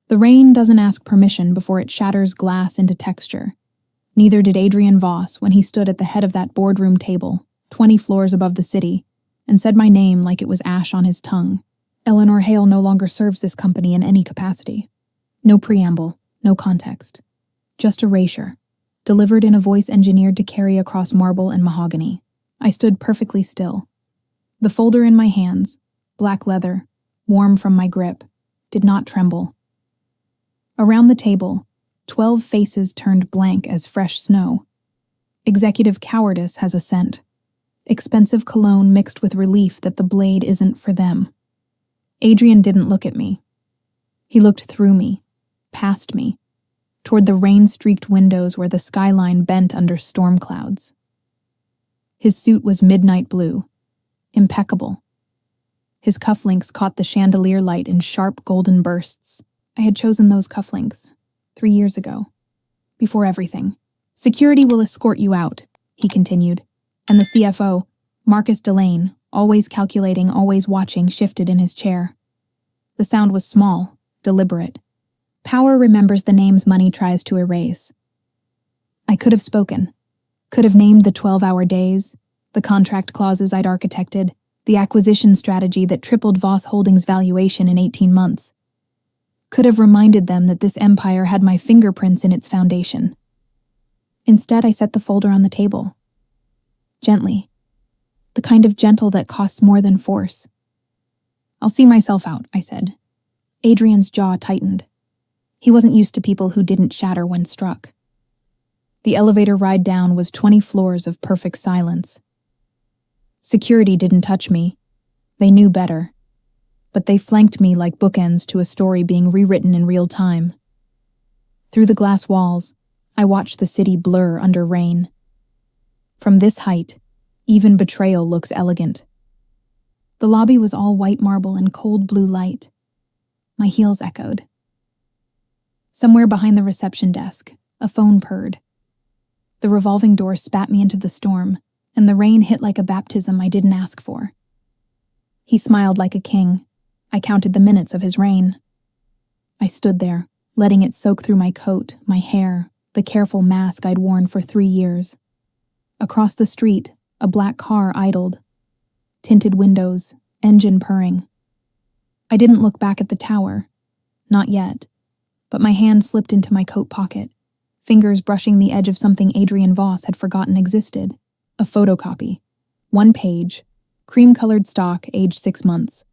The rain doesn't ask permission before it shatters glass into texture. Neither did Adrian Voss when he stood at the head of that boardroom table, 20 floors above the city, and said my name like it was ash on his tongue. Eleanor Hale no longer serves this company in any capacity. No preamble, no context. Just erasure, delivered in a voice engineered to carry across marble and mahogany. I stood perfectly still. The folder in my hands, black leather, warm from my grip, did not tremble. Around the table, 12 faces turned blank as fresh snow. Executive cowardice has a scent. Expensive cologne mixed with relief that the blade isn't for them. Adrian didn't look at me. He looked through me, past me, toward the rain-streaked windows where the skyline bent under storm clouds. His suit was midnight blue, impeccable. His cufflinks caught the chandelier light in sharp golden bursts. I had chosen those cufflinks 3 years ago, before everything. "Security will escort you out," he continued, and the CFO, Marcus Delane, always calculating, always watching, shifted in his chair. The sound was small, deliberate. Power remembers the names money tries to erase. I could have spoken, could have named the 12-hour days, the contract clauses I'd architected, the acquisition strategy that tripled Voss Holdings' valuation in 18 months. Could have reminded them that this empire had my fingerprints in its foundation. Instead, I set the folder on the table. Gently. The kind of gentle that costs more than force. "I'll see myself out," I said. Adrian's jaw tightened. He wasn't used to people who didn't shatter when struck. The elevator ride down was 20 floors of perfect silence. Security didn't touch me. They knew better. But they flanked me like bookends to a story being rewritten in real time. Through the glass walls, I watched the city blur under rain. From this height, even betrayal looks elegant. The lobby was all white marble and cold blue light. My heels echoed. Somewhere behind the reception desk, a phone purred. The revolving door spat me into the storm, and the rain hit like a baptism I didn't ask for. He smiled like a king. I counted the minutes of his reign. I stood there, letting it soak through my coat, my hair, the careful mask I'd worn for 3 years. Across the street, a black car idled. Tinted windows, engine purring. I didn't look back at the tower. Not yet. But my hand slipped into my coat pocket, fingers brushing the edge of something Adrian Voss had forgotten existed. A photocopy. 1 page. Cream-colored stock, age 6 months.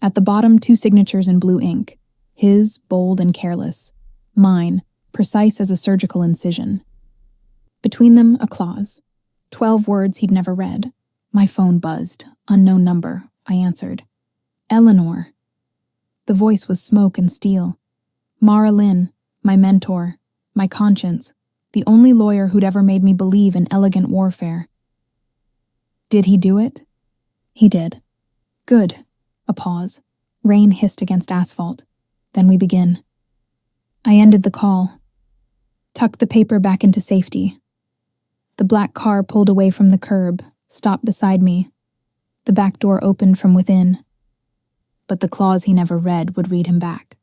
At the bottom, 2 signatures in blue ink. His, bold and careless. Mine, precise as a surgical incision. Between them, a clause. 12 words he'd never read. My phone buzzed. Unknown number. I answered. Eleanor. The voice was smoke and steel. Mara Lynn, my mentor, my conscience, the only lawyer who'd ever made me believe in elegant warfare. Did he do it? He did. Good. A pause. Rain hissed against asphalt. Then we begin. I ended the call. Tucked the paper back into safety. The black car pulled away from the curb, stopped beside me. The back door opened from within. But the clause he never read would read him back.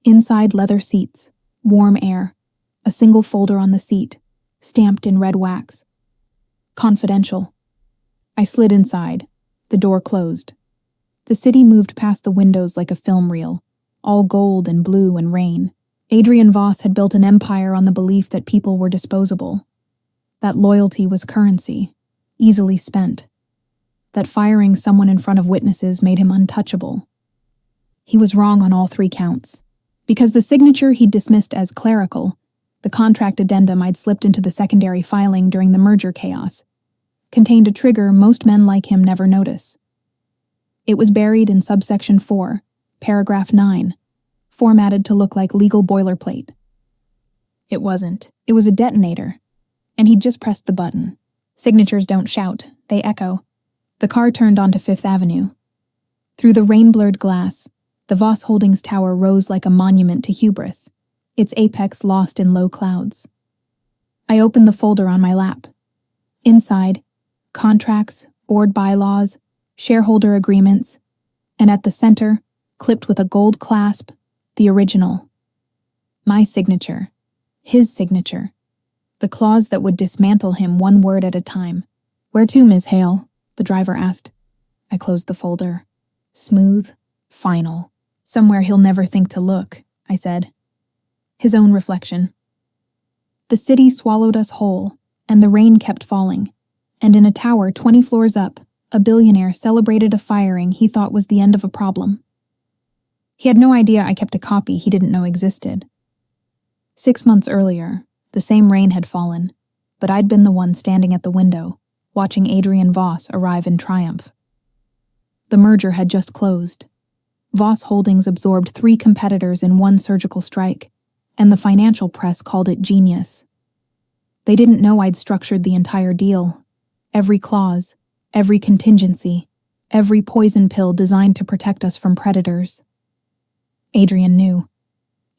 Inside, leather seats, warm air, a single folder on the seat, stamped in red wax. Confidential. I slid inside. The door closed. The city moved past the windows like a film reel, all gold and blue and rain. Adrian Voss had built an empire on the belief that people were disposable. That loyalty was currency, easily spent. That firing someone in front of witnesses made him untouchable. He was wrong on all 3 counts. Because the signature he'd dismissed as clerical, the contract addendum I'd slipped into the secondary filing during the merger chaos, contained a trigger most men like him never notice. It was buried in subsection 4, paragraph 9, formatted to look like legal boilerplate. It wasn't. It was a detonator. And he'd just pressed the button. Signatures don't shout, they echo. The car turned onto 5th Avenue. Through the rain-blurred glass, the Voss Holdings tower rose like a monument to hubris, its apex lost in low clouds. I opened the folder on my lap. Inside, contracts, board bylaws, shareholder agreements, and at the center, clipped with a gold clasp, the original, My signature. His signature. The clause that would dismantle him one word at a time. "Where to, Miss Hale?" the driver asked. I closed the folder. Smooth, final. "Somewhere he'll never think to look," I said. His own reflection. The city swallowed us whole, and the rain kept falling. And in a tower 20 floors up, a billionaire celebrated a firing he thought was the end of a problem. He had no idea I kept a copy he didn't know existed. 6 months earlier, the same rain had fallen, but I'd been the one standing at the window, watching Adrian Voss arrive in triumph. The merger had just closed. Voss Holdings absorbed 3 competitors in one surgical strike, and the financial press called it genius. They didn't know I'd structured the entire deal. Every clause, every contingency, every poison pill designed to protect us from predators. Adrian knew.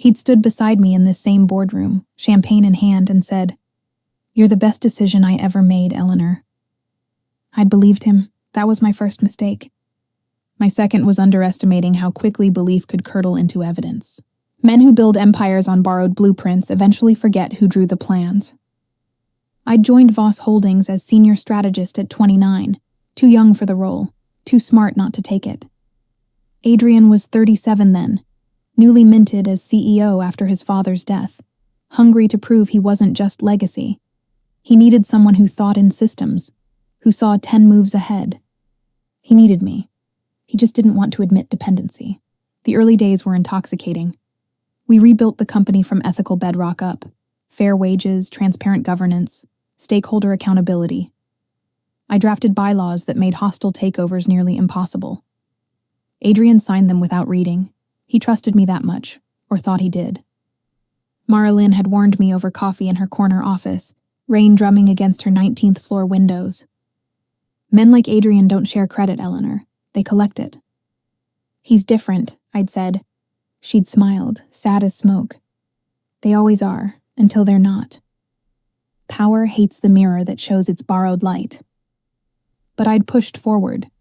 He'd stood beside me in this same boardroom, champagne in hand, and said, "You're the best decision I ever made, Eleanor." I'd believed him. That was my first mistake. My second was underestimating how quickly belief could curdle into evidence. Men who build empires on borrowed blueprints eventually forget who drew the plans. I'd joined Voss Holdings as senior strategist at 29, too young for the role, too smart not to take it. Adrian was 37 then, newly minted as CEO after his father's death, hungry to prove he wasn't just legacy. He needed someone who thought in systems, who saw 10 moves ahead. He needed me. He just didn't want to admit dependency. The early days were intoxicating. We rebuilt the company from ethical bedrock up. Fair wages, transparent governance, stakeholder accountability. I drafted bylaws that made hostile takeovers nearly impossible. Adrian signed them without reading. He trusted me that much, or thought he did. Mara Lynn had warned me over coffee in her corner office, rain drumming against her 19th floor windows. Men like Adrian don't share credit, Eleanor. They collect it. He's different, I'd said. She'd smiled, sad as smoke. They always are, until they're not. Power hates the mirror that shows its borrowed light. But I'd pushed forward.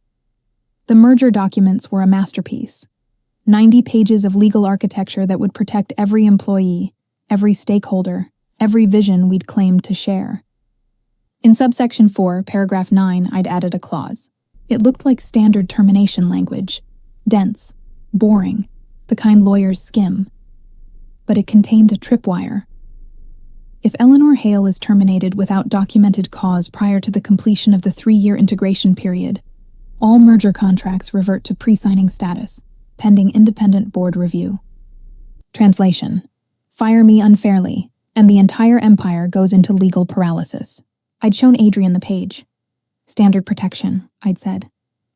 The merger documents were a masterpiece. 90 pages of legal architecture that would protect every employee, every stakeholder, every vision we'd claimed to share. In subsection 4, paragraph 9, I'd added a clause. It looked like standard termination language. Dense, boring, the kind lawyers skim. But it contained a tripwire. If Eleanor Hale is terminated without documented cause prior to the completion of the 3-year integration period, all merger contracts revert to pre-signing status, pending independent board review. Translation: fire me unfairly, and the entire empire goes into legal paralysis. I'd shown Adrian the page. Standard protection, I'd said.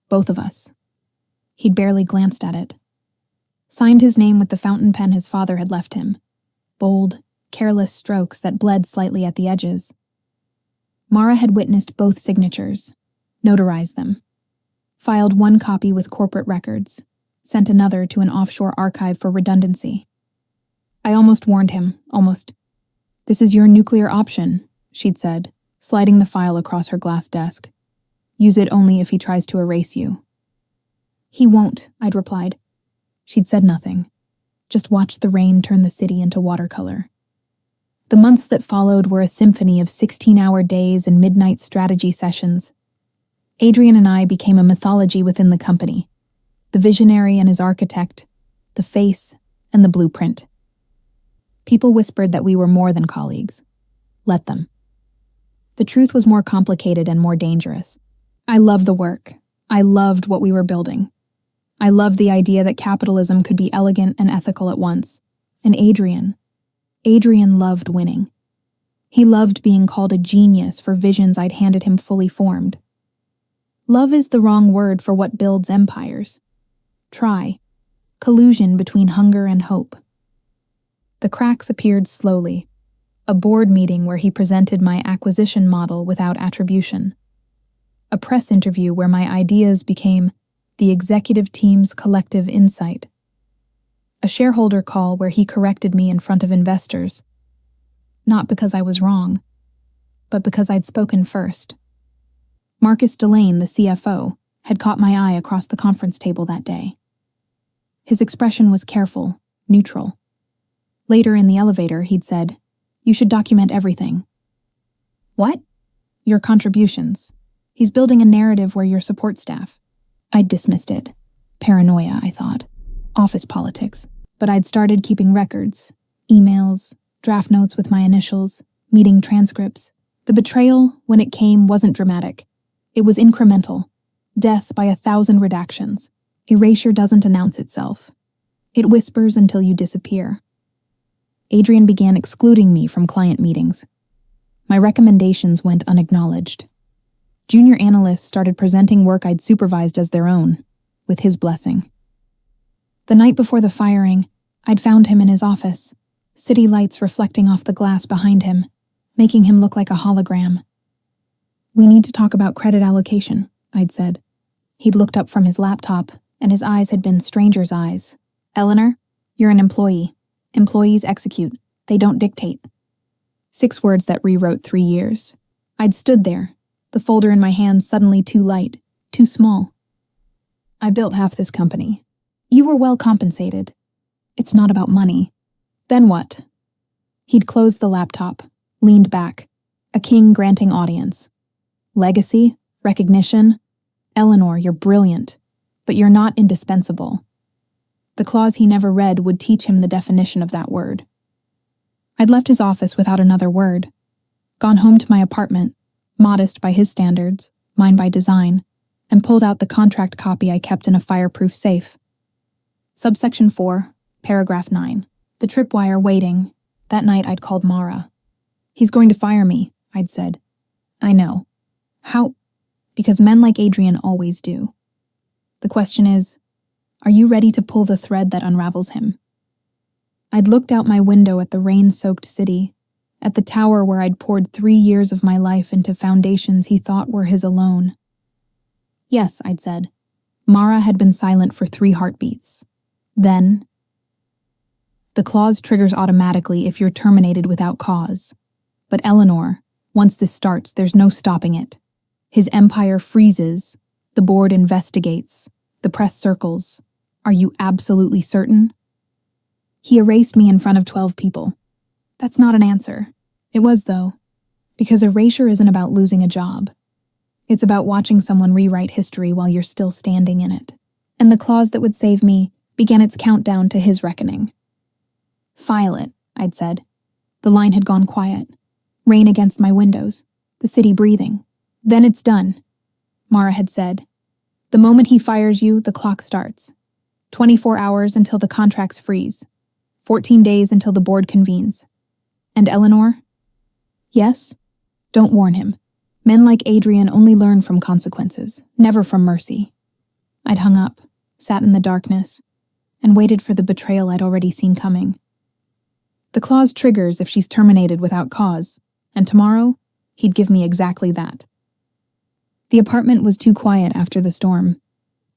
Both of us. He'd barely glanced at it. Signed his name with the fountain pen his father had left him. Bold, careless strokes that bled slightly at the edges. Mara had witnessed both signatures, notarized them, filed one copy with corporate records, sent another to an offshore archive for redundancy. I almost warned him, almost. "This is your nuclear option," she'd said, sliding the file across her glass desk. "Use it only if he tries to erase you." "He won't," I'd replied. She'd said nothing, just watched the rain turn the city into watercolor. The months that followed were a symphony of 16-hour days and midnight strategy sessions. Adrian and I became a mythology within the company, the visionary and his architect, the face and the blueprint. People whispered that we were more than colleagues. Let them. The truth was more complicated and more dangerous. I loved the work. I loved what we were building. I loved the idea that capitalism could be elegant and ethical at once. And Adrian loved winning. He loved being called a genius for visions I'd handed him fully formed. Love is the wrong word for what builds empires. Try. Collusion between hunger and hope. The cracks appeared slowly. A board meeting where he presented my acquisition model without attribution. A press interview where my ideas became the executive team's collective insight. A shareholder call where he corrected me in front of investors. Not because I was wrong, but because I'd spoken first. Marcus Delane, the CFO, had caught my eye across the conference table that day. His expression was careful, neutral. Later in the elevator, he'd said, "You should document everything." "What?" "Your contributions. He's building a narrative where your support staff." I'd dismissed it. Paranoia, I thought. Office politics. But I'd started keeping records. Emails, draft notes with my initials, meeting transcripts. The betrayal, when it came, wasn't dramatic. It was incremental. Death by 1,000 redactions. Erasure doesn't announce itself. It whispers until you disappear. Adrian began excluding me from client meetings. My recommendations went unacknowledged. Junior analysts started presenting work I'd supervised as their own, with his blessing. The night before the firing, I'd found him in his office, city lights reflecting off the glass behind him, making him look like a hologram. "We need to talk about credit allocation," I'd said. He'd looked up from his laptop, and his eyes had been stranger's eyes. "Eleanor, you're an employee. Employees execute. They don't dictate." 6 words that rewrote 3 years. I'd stood there, the folder in my hands suddenly too light, too small. "I built half this company. You were well compensated. It's not about money." "Then what?" He'd closed the laptop, leaned back, a king granting audience. "Legacy? Recognition? Eleanor, you're brilliant, but you're not indispensable." The clause he never read would teach him the definition of that word. I'd left his office without another word, gone home to my apartment, modest by his standards, mine by design, and pulled out the contract copy I kept in a fireproof safe. Subsection 4, paragraph 9. The tripwire waiting. That night I'd called Mara. "He's going to fire me," I'd said. "I know." "How?" "Because men like Adrian always do. The question is, are you ready to pull the thread that unravels him?" I'd looked out my window at the rain-soaked city, at the tower where I'd poured 3 years of my life into foundations he thought were his alone. "Yes," I'd said. Mara had been silent for 3 heartbeats. Then, "The clause triggers automatically if you're terminated without cause. But Eleanor, once this starts, there's no stopping it. His empire freezes, the board investigates, the press circles. Are you absolutely certain?" He erased me in front of 12 people. That's not an answer. It was, though, because erasure isn't about losing a job. It's about watching someone rewrite history while you're still standing in it. And the clause that would save me began its countdown to his reckoning. "File it," I'd said. The line had gone quiet. Rain against my windows, the city breathing. "Then it's done," Mara had said. "The moment he fires you, the clock starts. 24 hours until the contracts freeze. 14 days until the board convenes. And Eleanor?" "Yes?" "Don't warn him. Men like Adrian only learn from consequences, never from mercy." I'd hung up, sat in the darkness, and waited for the betrayal I'd already seen coming. The clause triggers if she's terminated without cause, and tomorrow, he'd give me exactly that. The apartment was too quiet after the storm.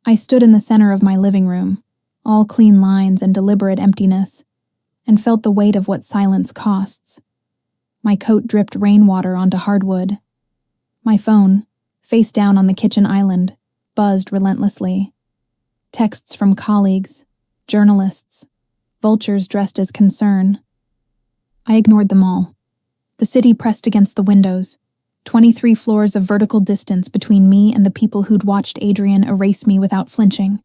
I stood in the center of my living room, all clean lines and deliberate emptiness, and felt the weight of what silence costs. My coat dripped rainwater onto hardwood. My phone, face down on the kitchen island, buzzed relentlessly. Texts from colleagues, journalists, vultures dressed as concern. I ignored them all. The city pressed against the windows, 23 floors of vertical distance between me and the people who'd watched Adrian erase me without flinching.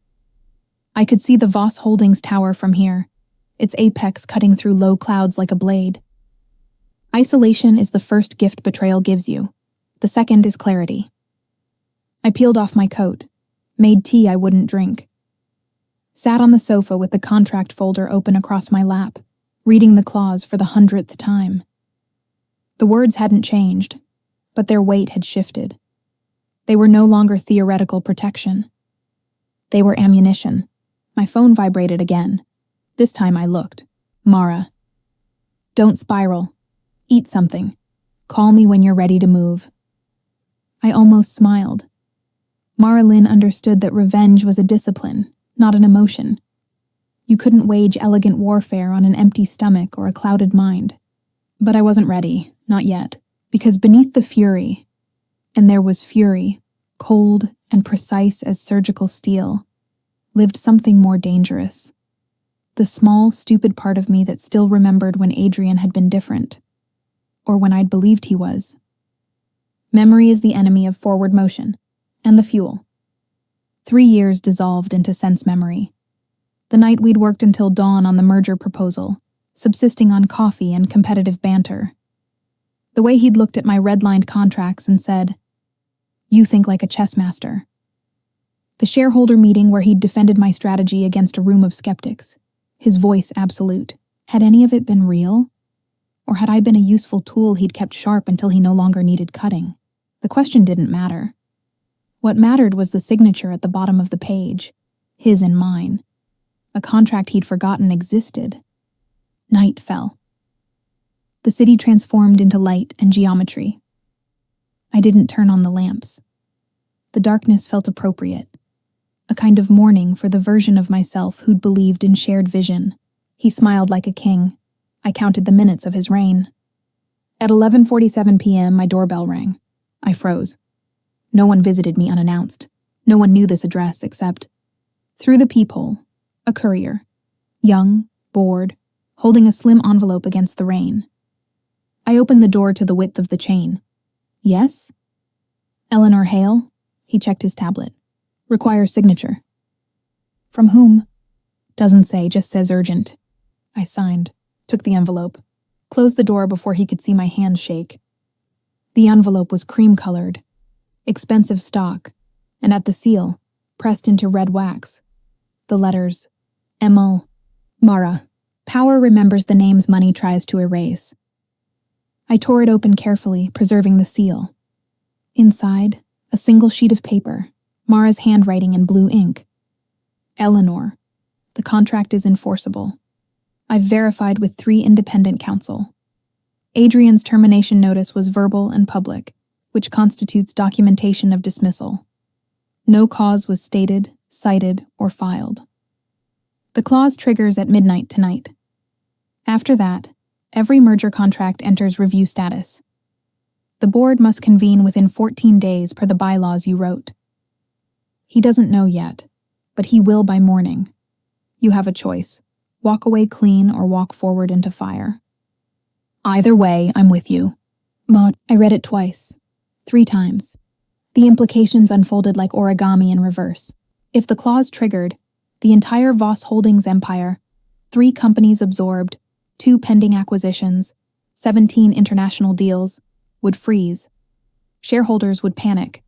I could see the Voss Holdings tower from here, its apex cutting through low clouds like a blade. Isolation is the first gift betrayal gives you. The second is clarity. I peeled off my coat, made tea I wouldn't drink. Sat on the sofa with the contract folder open across my lap, reading the clause for the 100th time. The words hadn't changed, but their weight had shifted. They were no longer theoretical protection. They were ammunition. My phone vibrated again. This time I looked. Mara. "Don't spiral. Eat something. Call me when you're ready to move." I almost smiled. Mara Lynn understood that revenge was a discipline, not an emotion. You couldn't wage elegant warfare on an empty stomach or a clouded mind. But I wasn't ready, not yet, because beneath the fury, and there was fury, cold and precise as surgical steel, lived something more dangerous. The small, stupid part of me that still remembered when Adrian had been different, or when I'd believed he was. Memory is the enemy of forward motion, and the fuel. 3 years dissolved into sense memory. The night we'd worked until dawn on the merger proposal, subsisting on coffee and competitive banter. The way he'd looked at my red-lined contracts and said, "You think like a chess master." The shareholder meeting where he'd defended my strategy against a room of skeptics, his voice absolute. Had any of it been real? Or had I been a useful tool he'd kept sharp until he no longer needed cutting? The question didn't matter. What mattered was the signature at the bottom of the page, his and mine. A contract he'd forgotten existed. Night fell. The city transformed into light and geometry. I didn't turn on the lamps. The darkness felt appropriate, a kind of mourning for the version of myself who'd believed in shared vision. He smiled like a king. I counted the minutes of his reign. At 11:47 p.m., my doorbell rang. I froze. No one visited me unannounced. No one knew this address except, through the peephole, a courier, young, bored, holding a slim envelope against the rain. I opened the door to the width of the chain. Yes? Eleanor Hale? He checked his tablet. Requires signature. From whom? Doesn't say, just says urgent. I signed, took the envelope, closed the door before he could see my hands shake. The envelope was cream-colored, expensive stock, and at the seal, pressed into red wax, the letters, Emil, Mara. Power remembers the names money tries to erase. I tore it open carefully, preserving the seal. Inside, a single sheet of paper, Mara's handwriting in blue ink. Eleanor, the contract is enforceable. I've verified with 3 independent counsel. Adrian's termination notice was verbal and public, which constitutes documentation of dismissal. No cause was stated, cited, or filed. The clause triggers at midnight tonight. After that, every merger contract enters review status. The board must convene within 14 days per the bylaws you wrote. He doesn't know yet, but he will by morning. You have a choice. Walk away clean or walk forward into fire. Either way, I'm with you. Maud, I read it twice. 3 times. The implications unfolded like origami in reverse. If the clause triggered, the entire Voss Holdings empire, 3 companies absorbed, 2 pending acquisitions, 17 international deals, would freeze. Shareholders would panic.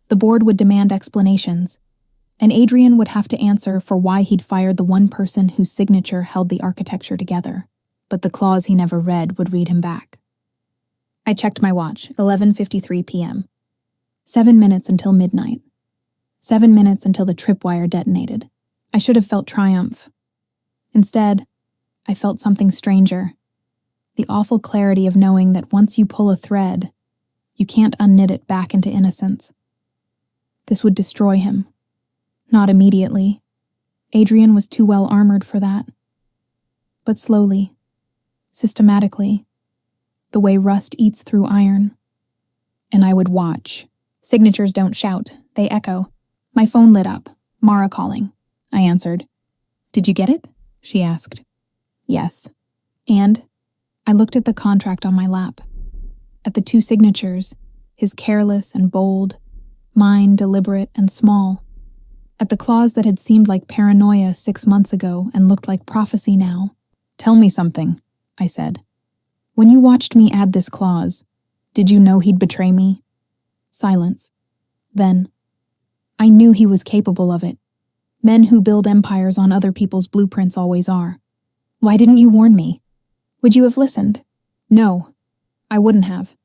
The board would demand explanations. And Adrian would have to answer for why he'd fired the one person whose signature held the architecture together. But the clause he never read would read him back. I checked my watch, 11:53 p.m. 7 minutes until midnight. 7 minutes until the tripwire detonated. I should have felt triumph. Instead, I felt something stranger. The awful clarity of knowing that once you pull a thread, you can't unknit it back into innocence. This would destroy him. Not immediately. Adrian was too well armored for that. But slowly, systematically, the way rust eats through iron. And I would watch. Signatures don't shout, they echo. My phone lit up. Mara calling. I answered. Did you get it? She asked. Yes. And I looked at the contract on my lap. At the 2 signatures, his careless and bold, mine deliberate and small. At the clause that had seemed like paranoia 6 months ago and looked like prophecy now. Tell me something, I said. When you watched me add this clause, did you know he'd betray me? Silence. Then, I knew he was capable of it. Men who build empires on other people's blueprints always are. Why didn't you warn me? Would you have listened? No, I wouldn't have.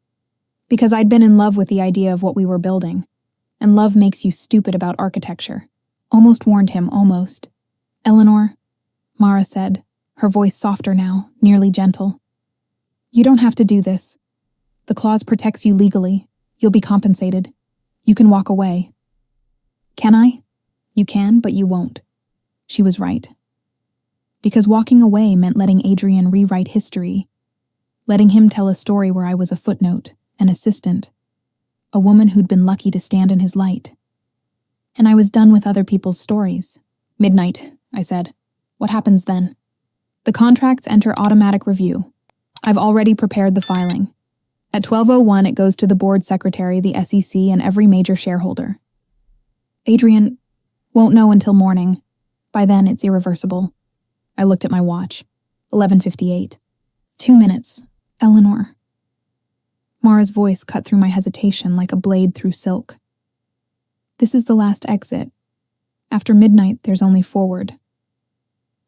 Because I'd been in love with the idea of what we were building. And love makes you stupid about architecture. Almost warned him, almost. Eleanor, Mara said, her voice softer now, nearly gentle. You don't have to do this. The clause protects you legally. You'll be compensated. You can walk away. Can I? You can, but you won't. She was right. Because walking away meant letting Adrian rewrite history, letting him tell a story where I was a footnote, an assistant, a woman who'd been lucky to stand in his light. And I was done with other people's stories. Midnight, I said. What happens then? The contracts enter automatic review. I've already prepared the filing. At 12:01, it goes to the board secretary, the SEC, and every major shareholder. Adrian won't know until morning. By then, it's irreversible. I looked at my watch. 11:58. 2 minutes. Eleanor. Mara's voice cut through my hesitation like a blade through silk. This is the last exit. After midnight, there's only forward.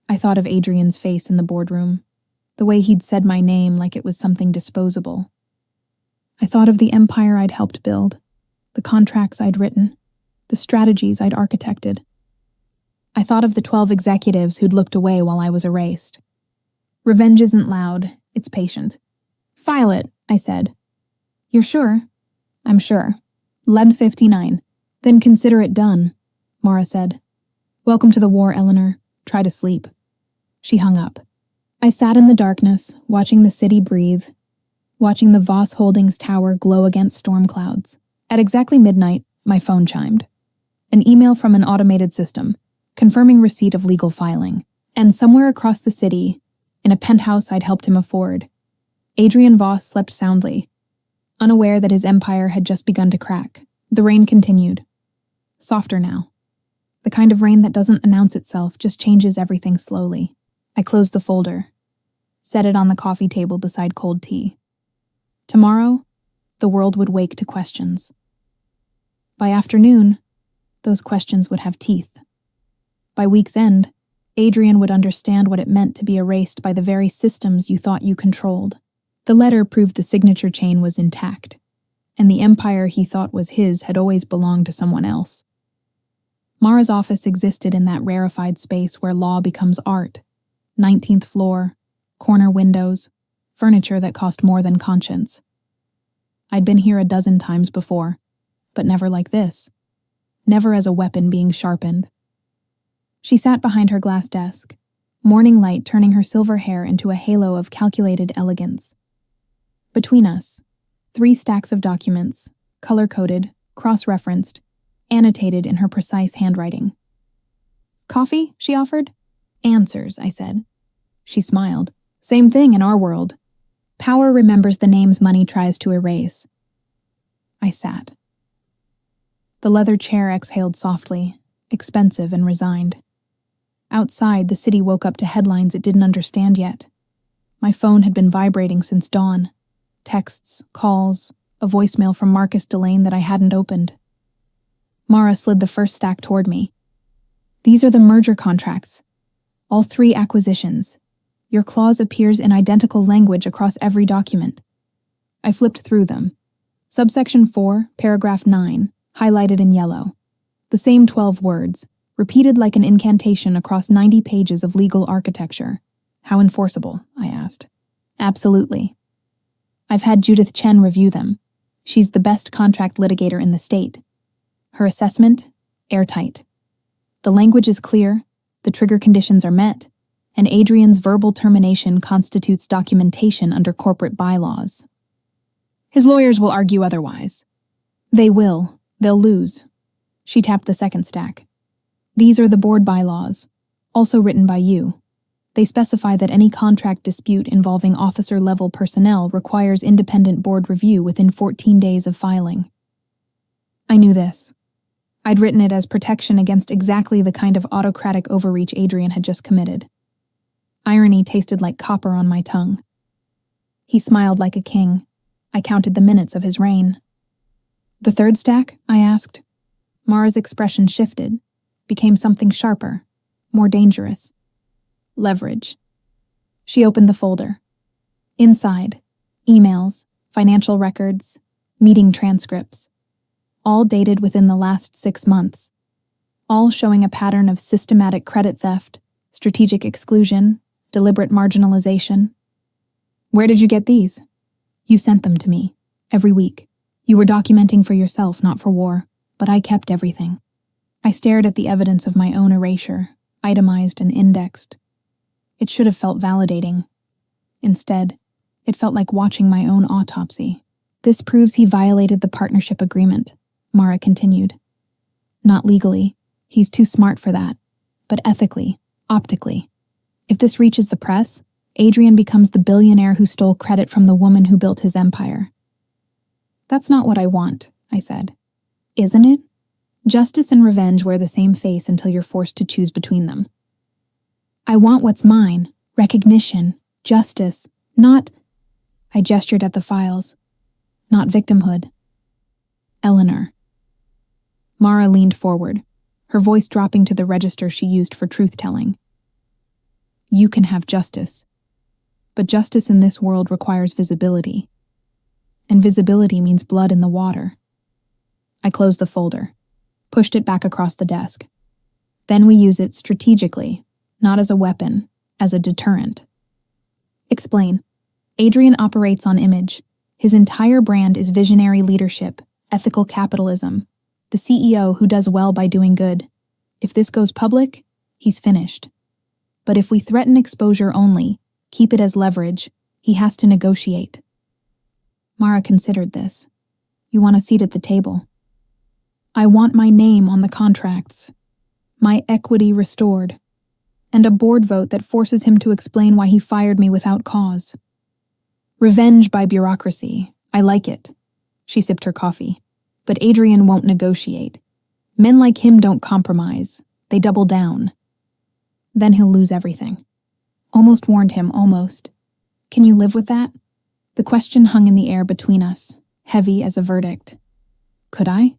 I thought of Adrian's face in the boardroom, the way he'd said my name like it was something disposable. I thought of the empire I'd helped build, the contracts I'd written, the strategies I'd architected. I thought of the 12 executives who'd looked away while I was erased. Revenge isn't loud, it's patient. File it, I said. You're sure? I'm sure. 11:59. Then consider it done, Mara said. Welcome to the war, Eleanor. Try to sleep. She hung up. I sat in the darkness, watching the city breathe, watching the Voss Holdings tower glow against storm clouds. At exactly midnight, my phone chimed. An email from an automated system, confirming receipt of legal filing. And somewhere across the city, in a penthouse I'd helped him afford, Adrian Voss slept soundly, unaware that his empire had just begun to crack. The rain continued. Softer now. The kind of rain that doesn't announce itself, just changes everything slowly. I closed the folder, set it on the coffee table beside cold tea. Tomorrow, the world would wake to questions. By afternoon, those questions would have teeth. By week's end, Adrian would understand what it meant to be erased by the very systems you thought you controlled. The letter proved the signature chain was intact, and the empire he thought was his had always belonged to someone else. Mara's office existed in that rarefied space where law becomes art. 19th floor, corner windows, furniture that cost more than conscience. I'd been here a dozen times before, but never like this. Never as a weapon being sharpened. She sat behind her glass desk, morning light turning her silver hair into a halo of calculated elegance. Between us, 3 stacks of documents, color-coded, cross-referenced, annotated in her precise handwriting. Coffee, she offered. Answers, I said. She smiled. Same thing in our world. Power remembers the names money tries to erase. I sat. The leather chair exhaled softly, expensive and resigned. Outside, the city woke up to headlines it didn't understand yet. My phone had been vibrating since dawn. Texts, calls, a voicemail from Marcus Delane that I hadn't opened. Mara slid the first stack toward me. These are the merger contracts. All 3 acquisitions. Your clause appears in identical language across every document. I flipped through them. Subsection 4, paragraph 9, highlighted in yellow. The same 12 words, repeated like an incantation across 90 pages of legal architecture. How enforceable? I asked. Absolutely. I've had Judith Chen review them. She's the best contract litigator in the state. Her assessment? Airtight. The language is clear, the trigger conditions are met, and Adrian's verbal termination constitutes documentation under corporate bylaws. His lawyers will argue otherwise. They will. They'll lose. She tapped the second stack. These are the board bylaws, also written by you. They specify that any contract dispute involving officer-level personnel requires independent board review within 14 days of filing. I knew this. I'd written it as protection against exactly the kind of autocratic overreach Adrian had just committed. Irony tasted like copper on my tongue. He smiled like a king. I counted the minutes of his reign. The third stack? I asked. Mara's expression shifted, became something sharper, more dangerous. Leverage. She opened the folder. Inside, emails, financial records, meeting transcripts, all dated within the last 6 months, all showing a pattern of systematic credit theft, strategic exclusion, deliberate marginalization. Where did you get these? You sent them to me, every week. You were documenting for yourself, not for war, but I kept everything. I stared at the evidence of my own erasure, itemized and indexed. It should have felt validating. Instead, it felt like watching my own autopsy. This proves he violated the partnership agreement, Mara continued. Not legally, he's too smart for that, but ethically, optically. If this reaches the press, Adrian becomes the billionaire who stole credit from the woman who built his empire. That's not what I want, I said. Isn't it? Justice and revenge wear the same face until you're forced to choose between them. I want what's mine, recognition, justice, not... I gestured at the files. Not victimhood. Eleanor. Mara leaned forward, her voice dropping to the register she used for truth-telling. You can have justice. But justice in this world requires visibility. And visibility means blood in the water. I closed the folder, pushed it back across the desk. Then we use it strategically, not as a weapon, as a deterrent. Explain. Adrian operates on image. His entire brand is visionary leadership, ethical capitalism, the CEO who does well by doing good. If this goes public, he's finished. But if we threaten exposure only, keep it as leverage, he has to negotiate. Mara considered this. You want a seat at the table? I want my name on the contracts, my equity restored, and a board vote that forces him to explain why he fired me without cause. Revenge by bureaucracy. I like it. She sipped her coffee. But Adrian won't negotiate. Men like him don't compromise. They double down. Then he'll lose everything. Almost warned him, almost. Can you live with that? The question hung in the air between us, heavy as a verdict. Could I?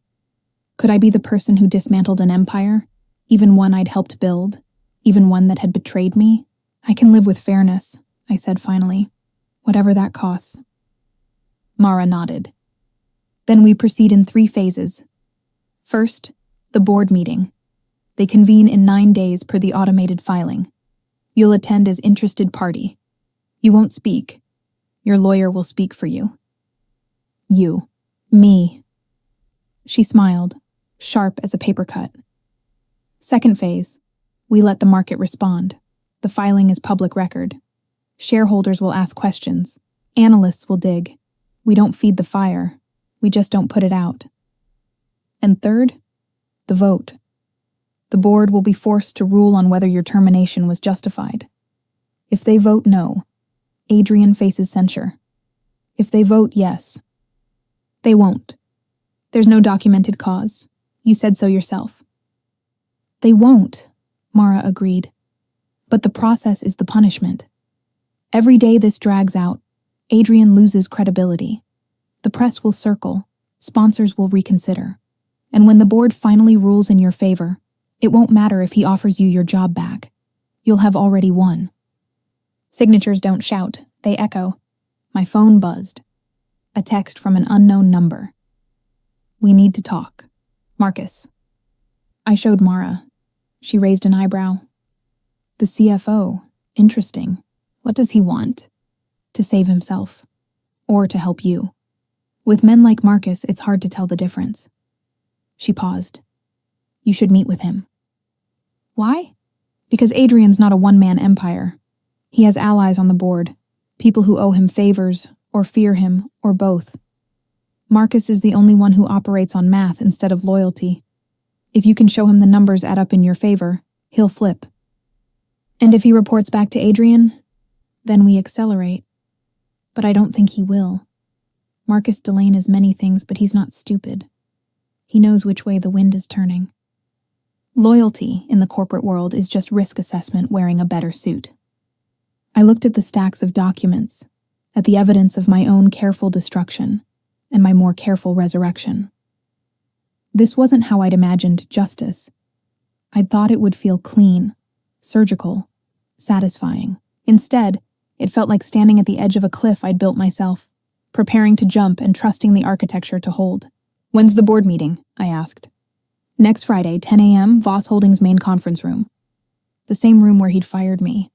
Could I be the person who dismantled an empire? Even one I'd helped build? Even one that had betrayed me? I can live with fairness, I said finally. Whatever that costs. Mara nodded. Then we proceed in 3 phases. First, the board meeting. They convene in 9 days per the automated filing. You'll attend as interested party. You won't speak. Your lawyer will speak for you. You. Me. She smiled, sharp as a paper cut. Second phase. We let the market respond. The filing is public record. Shareholders will ask questions. Analysts will dig. We don't feed the fire. We just don't put it out. And third, the vote. The board will be forced to rule on whether your termination was justified. If they vote no, Adrian faces censure. If they vote yes, they won't. There's no documented cause. You said so yourself. They won't, Mara agreed. But the process is the punishment. Every day this drags out, Adrian loses credibility. The press will circle, sponsors will reconsider. And when the board finally rules in your favor, it won't matter if he offers you your job back. You'll have already won. Signatures don't shout, they echo. My phone buzzed. A text from an unknown number. We need to talk. Marcus. I showed Mara. She raised an eyebrow. The CFO. Interesting. What does he want? To save himself. Or to help you. With men like Marcus, it's hard to tell the difference. She paused. You should meet with him. Why? Because Adrian's not a one-man empire. He has allies on the board, people who owe him favors, or fear him, or both. Marcus is the only one who operates on math instead of loyalty. If you can show him the numbers add up in your favor, he'll flip. And if he reports back to Adrian, then we accelerate. But I don't think he will. Marcus Delane is many things, but he's not stupid. He knows which way the wind is turning. Loyalty in the corporate world is just risk assessment wearing a better suit. I looked at the stacks of documents, at the evidence of my own careful destruction, and my more careful resurrection. This wasn't how I'd imagined justice. I'd thought it would feel clean, surgical, satisfying. Instead, it felt like standing at the edge of a cliff I'd built myself, preparing to jump and trusting the architecture to hold. When's the board meeting? I asked. Next Friday, 10 a.m., Voss Holdings' main conference room. The same room where he'd fired me.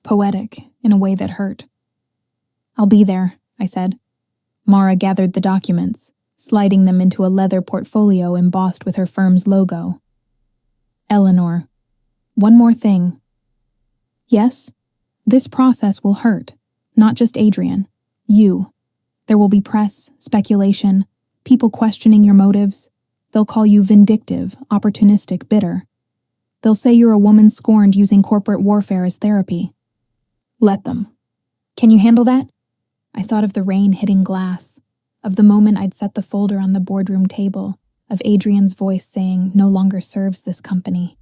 Poetic, in a way that hurt. I'll be there, I said. Mara gathered the documents, sliding them into a leather portfolio embossed with her firm's logo. Eleanor. One more thing. Yes, this process will hurt, not just Adrian. You. There will be press, speculation, people questioning your motives. They'll call you vindictive, opportunistic, bitter. They'll say you're a woman scorned using corporate warfare as therapy. Let them. Can you handle that? I thought of the rain hitting glass, of the moment I'd set the folder on the boardroom table, of Adrian's voice saying, "No longer serves this company."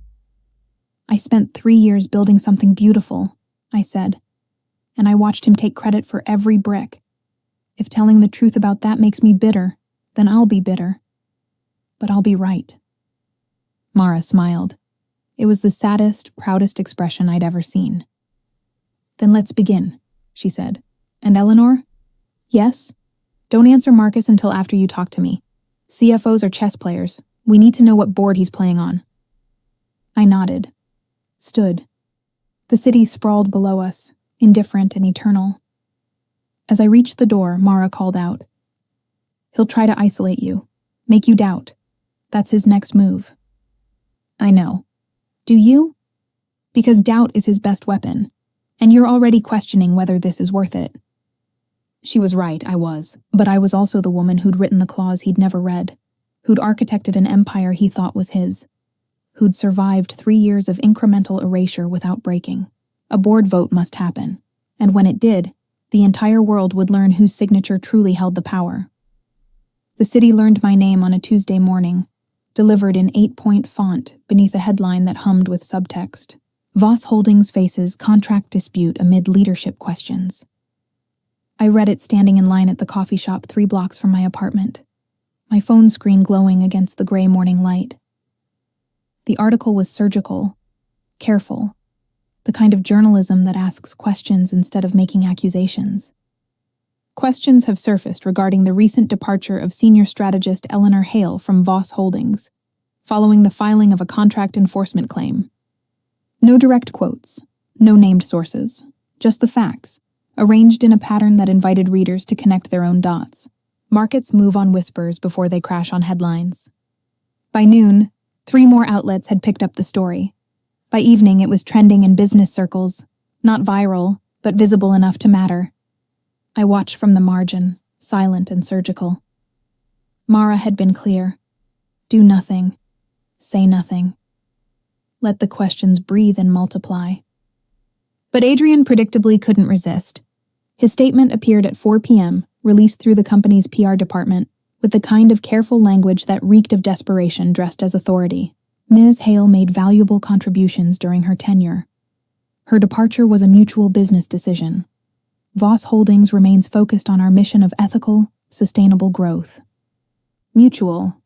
"I spent 3 years building something beautiful," I said, "and I watched him take credit for every brick. If telling the truth about that makes me bitter, then I'll be bitter. But I'll be right." Mara smiled. It was the saddest, proudest expression I'd ever seen. "Then let's begin," she said. "And Eleanor?" "Yes? Don't answer Marcus until after you talk to me. CFOs are chess players. We need to know what board he's playing on." I nodded. Stood. The city sprawled below us, indifferent and eternal. As I reached the door, Mara called out, "He'll try to isolate you, make you doubt. That's his next move." I know. Do you? Because doubt is his best weapon, and you're already questioning whether this is worth it. She was right, I was, but I was also the woman who'd written the clause he'd never read, who'd architected an empire he thought was his, who'd survived 3 years of incremental erasure without breaking. A board vote must happen, and when it did, the entire world would learn whose signature truly held the power. The city learned my name on a Tuesday morning, delivered in 8-point font beneath a headline that hummed with subtext. Voss Holdings faces contract dispute amid leadership questions. I read it standing in line at the coffee shop 3 blocks from my apartment, my phone screen glowing against the gray morning light. The article was surgical, careful, the kind of journalism that asks questions instead of making accusations. Questions have surfaced regarding the recent departure of senior strategist Eleanor Hale from Voss Holdings, following the filing of a contract enforcement claim. No direct quotes, no named sources, just the facts, arranged in a pattern that invited readers to connect their own dots. Markets move on whispers before they crash on headlines. By noon, 3 more outlets had picked up the story. By evening, it was trending in business circles, not viral, but visible enough to matter. I watched from the margin, silent and surgical. Mara had been clear. Do nothing. Say nothing. Let the questions breathe and multiply. But Adrian predictably couldn't resist. His statement appeared at 4 p.m., released through the company's PR department, with the kind of careful language that reeked of desperation dressed as authority. Ms. Hale made valuable contributions during her tenure. Her departure was a mutual business decision. Voss Holdings remains focused on our mission of ethical, sustainable growth. Mutual,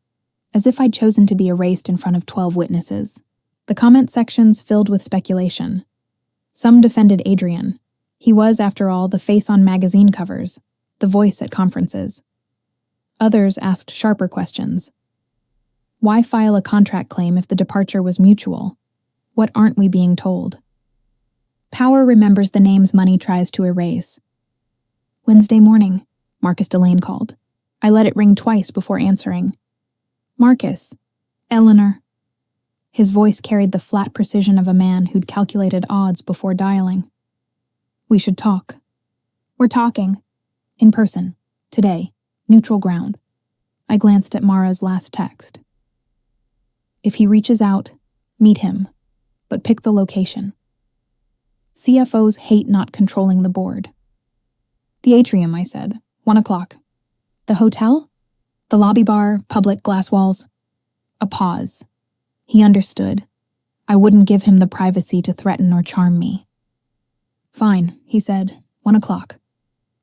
as if I'd chosen to be erased in front of 12 witnesses. The comment sections filled with speculation. Some defended Adrian. He was, after all, the face on magazine covers, the voice at conferences. Others asked sharper questions. Why file a contract claim if the departure was mutual? What aren't we being told? Power remembers the names money tries to erase. "Wednesday morning," Marcus Delane called. I let it ring twice before answering. "Marcus. Eleanor." His voice carried the flat precision of a man who'd calculated odds before dialing. "We should talk." "We're talking. In person. Today. Neutral ground." I glanced at Mara's last text. "If he reaches out, meet him, but pick the location. CFOs hate not controlling the board." "The atrium," I said. 1 o'clock. "The hotel?" "The lobby bar, public glass walls." A pause. He understood. I wouldn't give him the privacy to threaten or charm me. "Fine," he said. 1 o'clock.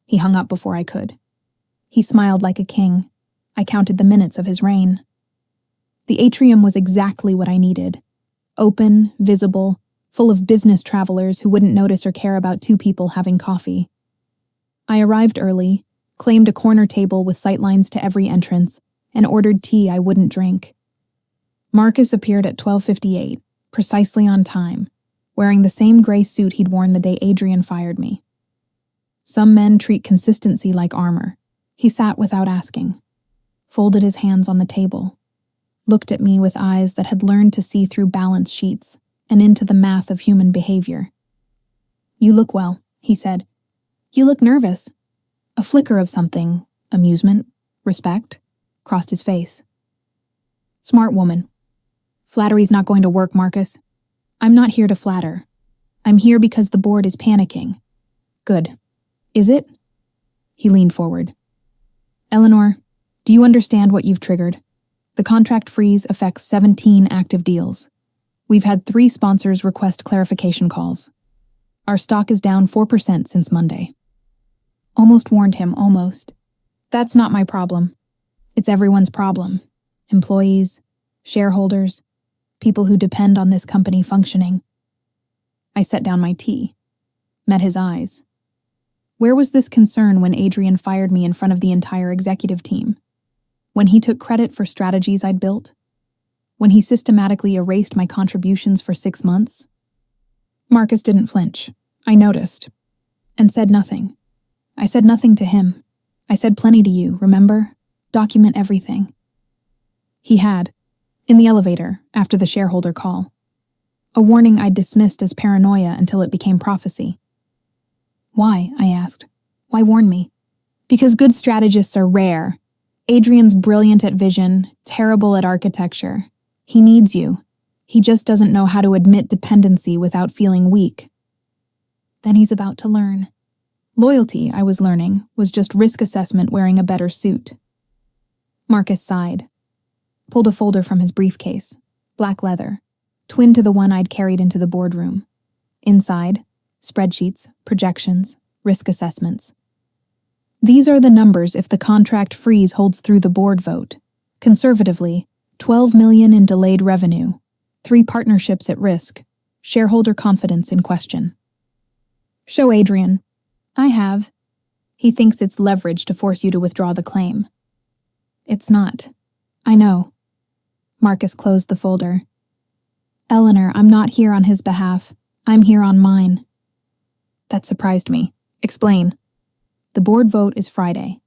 He hung up before I could. He smiled like a king. I counted the minutes of his reign. The atrium was exactly what I needed. Open, visible, full of business travelers who wouldn't notice or care about 2 people having coffee. I arrived early, claimed a corner table with sightlines to every entrance, and ordered tea I wouldn't drink. Marcus appeared at 12:58, precisely on time, wearing the same gray suit he'd worn the day Adrian fired me. Some men treat consistency like armor. He sat without asking, folded his hands on the table, looked at me with eyes that had learned to see through balance sheets and into the math of human behavior. "You look well," he said. "You look nervous." A flicker of something, amusement, respect, crossed his face. "Smart woman. Flattery's not going to work, Marcus. I'm not here to flatter. I'm here because the board is panicking. Good. Is it? He leaned forward. Eleanor, do you understand what you've triggered? The contract freeze affects 17 active deals. We've had 3 sponsors request clarification calls. Our stock is down 4% since Monday. Almost warned him, almost. That's not my problem. It's everyone's problem. Employees, shareholders, people who depend on this company functioning. I set down my tea, met his eyes. Where was this concern when Adrian fired me in front of the entire executive team? When he took credit for strategies I'd built? When he systematically erased my contributions for 6 months? Marcus didn't flinch. I noticed. And said nothing. I said nothing to him. I said plenty to you, remember? Document everything. He had. In the elevator, after the shareholder call. A warning I'd dismissed as paranoia until it became prophecy. Why? I asked. Why warn me? Because good strategists are rare. Adrian's brilliant at vision, terrible at architecture. He needs you. He just doesn't know how to admit dependency without feeling weak. Then he's about to learn. Loyalty, I was learning, was just risk assessment wearing a better suit. Marcus sighed, pulled a folder from his briefcase, black leather, twin to the one I'd carried into the boardroom. Inside, spreadsheets, projections, risk assessments. These are the numbers if the contract freeze holds through the board vote. Conservatively, $12 million in delayed revenue, 3 partnerships at risk, shareholder confidence in question. Show Adrian. I have. He thinks it's leverage to force you to withdraw the claim. It's not. I know. Marcus closed the folder. Eleanor, I'm not here on his behalf. I'm here on mine. That surprised me. Explain. The board vote is Friday.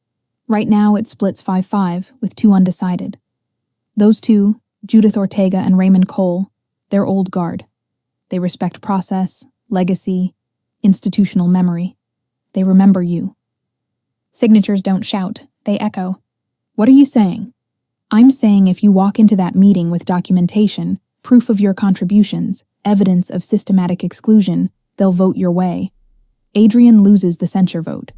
Right now it splits 5-5 with 2 undecided. Those 2, Judith Ortega and Raymond Cole, they're old guard. They respect process, legacy, institutional memory. They remember you. Signatures don't shout, they echo. What are you saying? I'm saying if you walk into that meeting with documentation, proof of your contributions, evidence of systematic exclusion, they'll vote your way. Adrian loses the censure vote.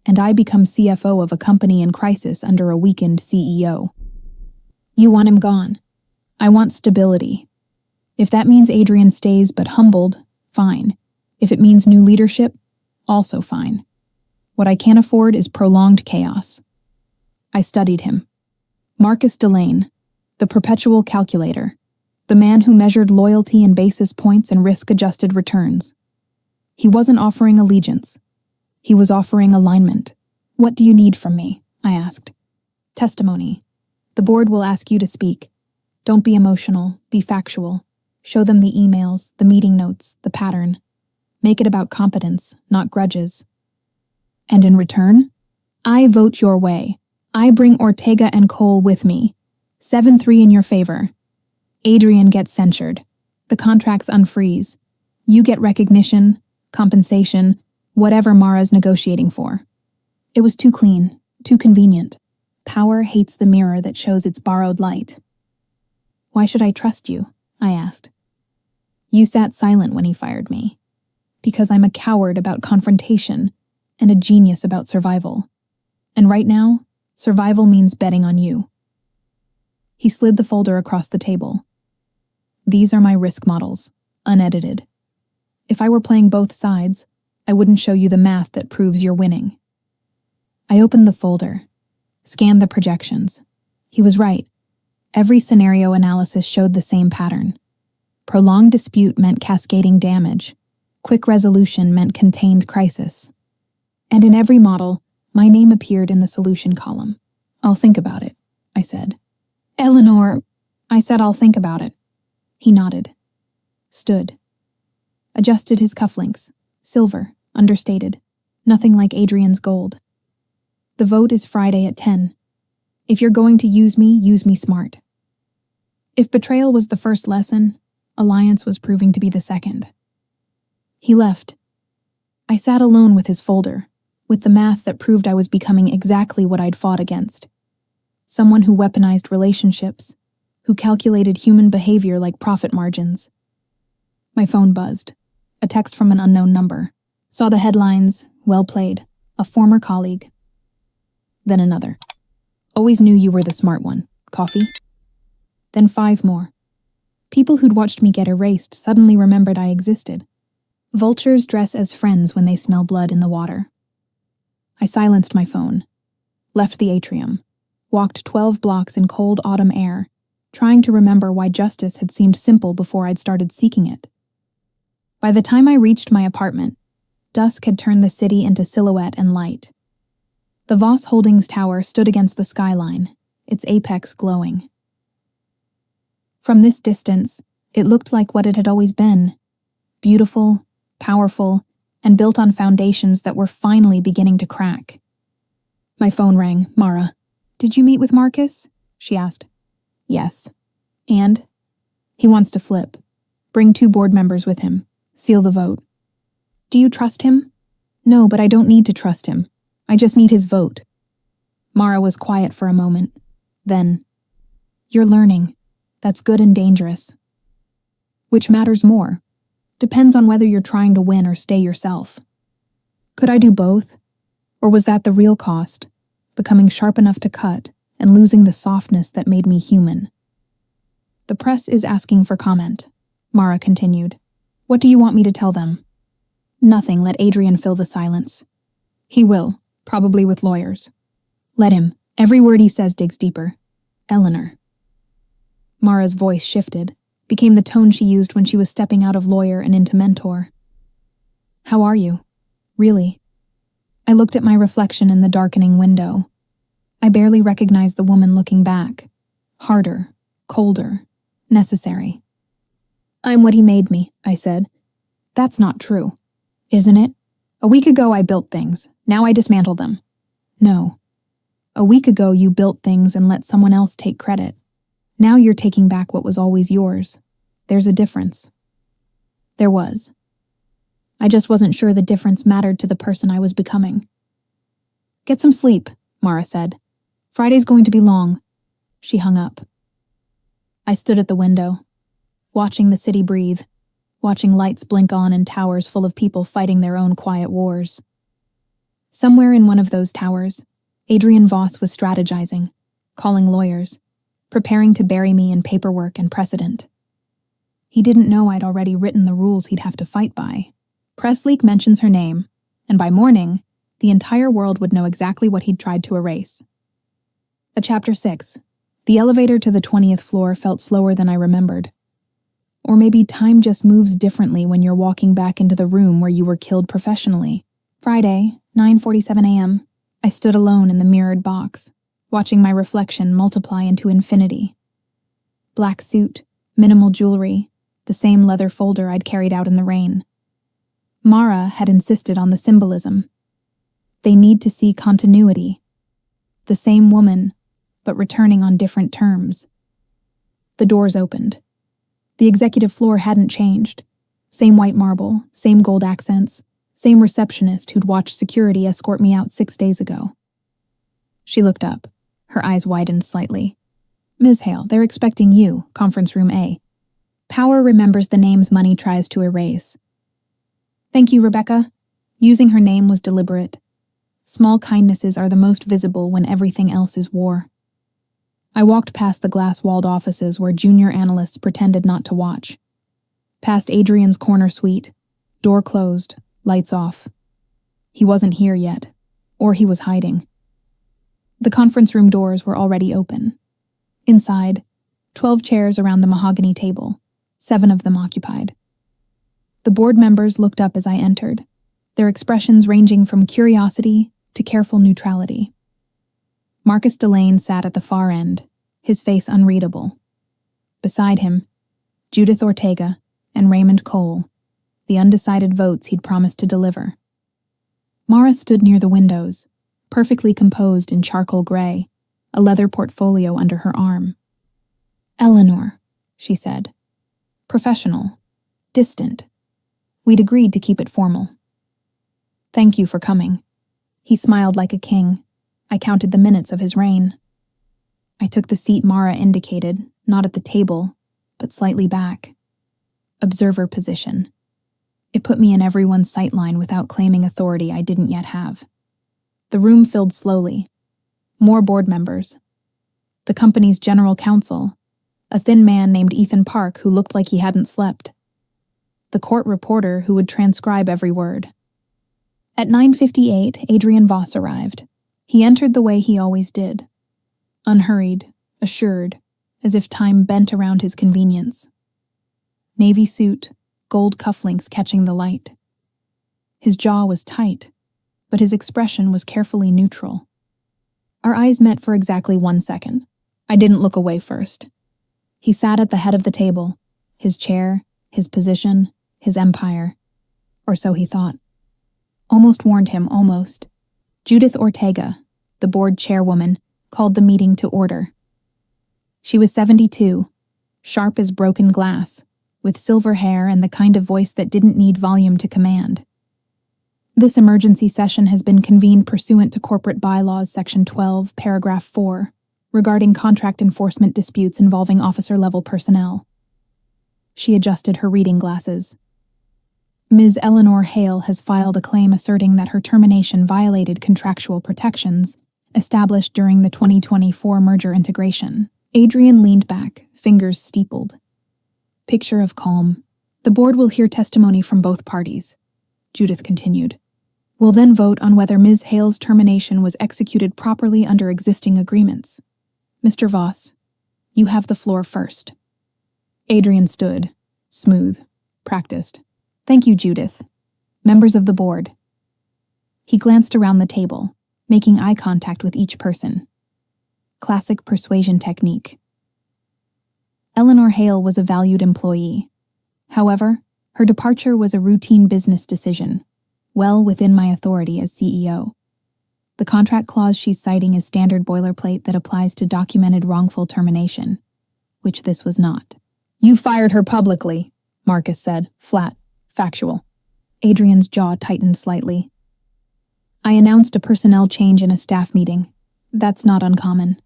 And I become CFO of a company in crisis under a weakened CEO. You want him gone. I want stability. If that means Adrian stays but humbled, fine. If it means new leadership, also fine. What I can't afford is prolonged chaos. I studied him. Marcus Delane, the perpetual calculator, the man who measured loyalty in basis points and risk-adjusted returns. He wasn't offering allegiance. He was offering alignment. What do you need from me? I asked. Testimony. The board will ask you to speak. Don't be emotional, be factual. Show them the emails, the meeting notes, the pattern. Make it about competence, not grudges. And in return, I vote your way. I bring Ortega and Cole with me. 7-3 in your favor. Adrian gets censured. The contracts unfreeze. You get recognition, compensation, whatever Mara's negotiating for. It was too clean, too convenient. Power hates the mirror that shows its borrowed light. Why should I trust you? I asked. You sat silent when he fired me. Because I'm a coward about confrontation and a genius about survival. And right now, survival means betting on you. He slid the folder across the table. These are my risk models, unedited. If I were playing both sides, I wouldn't show you the math that proves you're winning. I opened the folder, scanned the projections. He was right. Every scenario analysis showed the same pattern. Prolonged dispute meant cascading damage. Quick resolution meant contained crisis. And in every model, my name appeared in the solution column. I'll think about it, I said. Eleanor, I said I'll think about it. He nodded. Stood. Adjusted his cufflinks. Silver, understated. Nothing like Adrian's gold. The vote is Friday at 10. If you're going to use me smart. If betrayal was the first lesson, alliance was proving to be the second. He left. I sat alone with his folder, with the math that proved I was becoming exactly what I'd fought against. Someone who weaponized relationships, who calculated human behavior like profit margins. My phone buzzed. A text from an unknown number. Saw the headlines, well played, a former colleague. Then another. Always knew you were the smart one. Coffee? Then 5 more. People who'd watched me get erased suddenly remembered I existed. Vultures dress as friends when they smell blood in the water. I silenced my phone, left the atrium, walked 12 blocks in cold autumn air, trying to remember why justice had seemed simple before I'd started seeking it. By the time I reached my apartment, dusk had turned the city into silhouette and light. The Voss Holdings Tower stood against the skyline, its apex glowing. From this distance, it looked like what it had always been, beautiful, powerful, and built on foundations that were finally beginning to crack. My phone rang. Mara. Did you meet with Marcus? She asked. Yes. And? He wants to flip. Bring 2 board members with him. Seal the vote. Do you trust him? No, but I don't need to trust him. I just need his vote. Mara was quiet for a moment. Then, you're learning. That's good and dangerous. Which matters more? Depends on whether you're trying to win or stay yourself. Could I do both? Or was that the real cost, becoming sharp enough to cut and losing the softness that made me human? The press is asking for comment, Mara continued. What do you want me to tell them? Nothing, let Adrian fill the silence. He will, probably with lawyers. Let him. Every word he says digs deeper. Eleanor. Mara's voice shifted, became the tone she used when she was stepping out of lawyer and into mentor. How are you? Really? I looked at my reflection in the darkening window. I barely recognized the woman looking back. Harder, colder, necessary. I'm what he made me, I said. That's not true. Isn't it? A week ago I built things. Now I dismantle them. No. A week ago you built things and let someone else take credit. Now you're taking back what was always yours. There's a difference. There was. I just wasn't sure the difference mattered to the person I was becoming. Get some sleep, Mara said. Friday's going to be long. She hung up. I stood at the window, watching the city breathe, watching lights blink on in towers full of people fighting their own quiet wars. Somewhere in one of those towers, Adrian Voss was strategizing, calling lawyers, preparing to bury me in paperwork and precedent. He didn't know I'd already written the rules he'd have to fight by. Press leak mentions her name, and by morning, the entire world would know exactly what he'd tried to erase. Chapter 6. The elevator to the 20th floor felt slower than I remembered. Or maybe time just moves differently when you're walking back into the room where you were killed professionally. Friday, 9:47 a.m., I stood alone in the mirrored box, watching my reflection multiply into infinity. Black suit, minimal jewelry, the same leather folder I'd carried out in the rain. Mara had insisted on the symbolism. They need to see continuity. The same woman, but returning on different terms. The doors opened. The executive floor hadn't changed. Same white marble, same gold accents, same receptionist who'd watched security escort me out 6 days ago. She looked up. Her eyes widened slightly. Ms. Hale, they're expecting you, conference room A. Power remembers the names money tries to erase. Thank you, Rebecca. Using her name was deliberate. Small kindnesses are the most visible when everything else is war. I walked past the glass-walled offices where junior analysts pretended not to watch. Past Adrian's corner suite, door closed, lights off. He wasn't here yet, or he was hiding. The conference room doors were already open. Inside, 12 chairs around the mahogany table, 7 of them occupied. The board members looked up as I entered, their expressions ranging from curiosity to careful neutrality. Marcus Delane sat at the far end, his face unreadable. Beside him, Judith Ortega and Raymond Cole, the undecided votes he'd promised to deliver. Mara stood near the windows, perfectly composed in charcoal gray, a leather portfolio under her arm. Eleanor, she said. Professional, distant. We'd agreed to keep it formal. Thank you for coming. He smiled like a king. I counted the minutes of his reign. I took the seat Mara indicated, not at the table, but slightly back. observer position. It put me in everyone's sightline without claiming authority I didn't yet have. The room filled slowly. More board members. The company's general counsel, a thin man named Ethan Park who looked like he hadn't slept. The court reporter who would transcribe every word. At 9:58, Adrian Voss arrived. He entered the way he always did. Unhurried, assured, as if time bent around his convenience. Navy suit, gold cufflinks catching the light. His jaw was tight, but his expression was carefully neutral. Our eyes met for exactly 1 second. I didn't look away first. He sat at the head of the table, his chair, his position, his empire. Or so he thought. Almost warned him, almost. Judith Ortega, the board chairwoman, called the meeting to order. She was 72, sharp as broken glass, with silver hair and the kind of voice that didn't need volume to command. This emergency session has been convened pursuant to Corporate Bylaws Section 12, Paragraph 4, regarding contract enforcement disputes involving officer-level personnel. She adjusted her reading glasses. Ms. Eleanor Hale has filed a claim asserting that her termination violated contractual protections established during the 2024 merger integration. Adrian leaned back, fingers steepled. Picture of calm. The board will hear testimony from both parties, Judith continued. We'll then vote on whether Ms. Hale's termination was executed properly under existing agreements. Mr. Voss, you have the floor first. Adrian stood, smooth, practiced. Thank you, Judith. Members of the board. He glanced around the table, making eye contact with each person. Classic persuasion technique. Eleanor Hale was a valued employee. However, her departure was a routine business decision, well within my authority as CEO. The contract clause she's citing is standard boilerplate that applies to documented wrongful termination, which this was not. You fired her publicly, Marcus said, flat, factual. Adrian's jaw tightened slightly. I announced a personnel change in a staff meeting. That's not uncommon.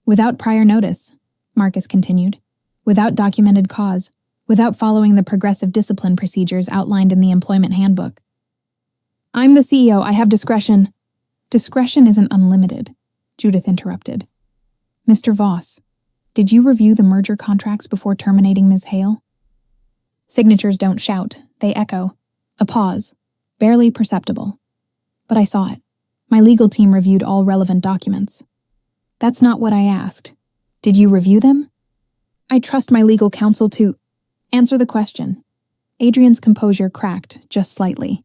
Without prior notice, Marcus continued, without documented cause, without following the progressive discipline procedures outlined in the employment handbook. I'm the CEO, I have discretion. Discretion isn't unlimited, Judith interrupted. Mr. Voss, did you review the merger contracts before terminating Ms. Hale? Signatures don't shout, they echo. A pause, barely perceptible. But I saw it. My legal team reviewed all relevant documents. That's not what I asked. Did you review them? I trust my legal counsel to answer the question. Adrian's composure cracked just slightly.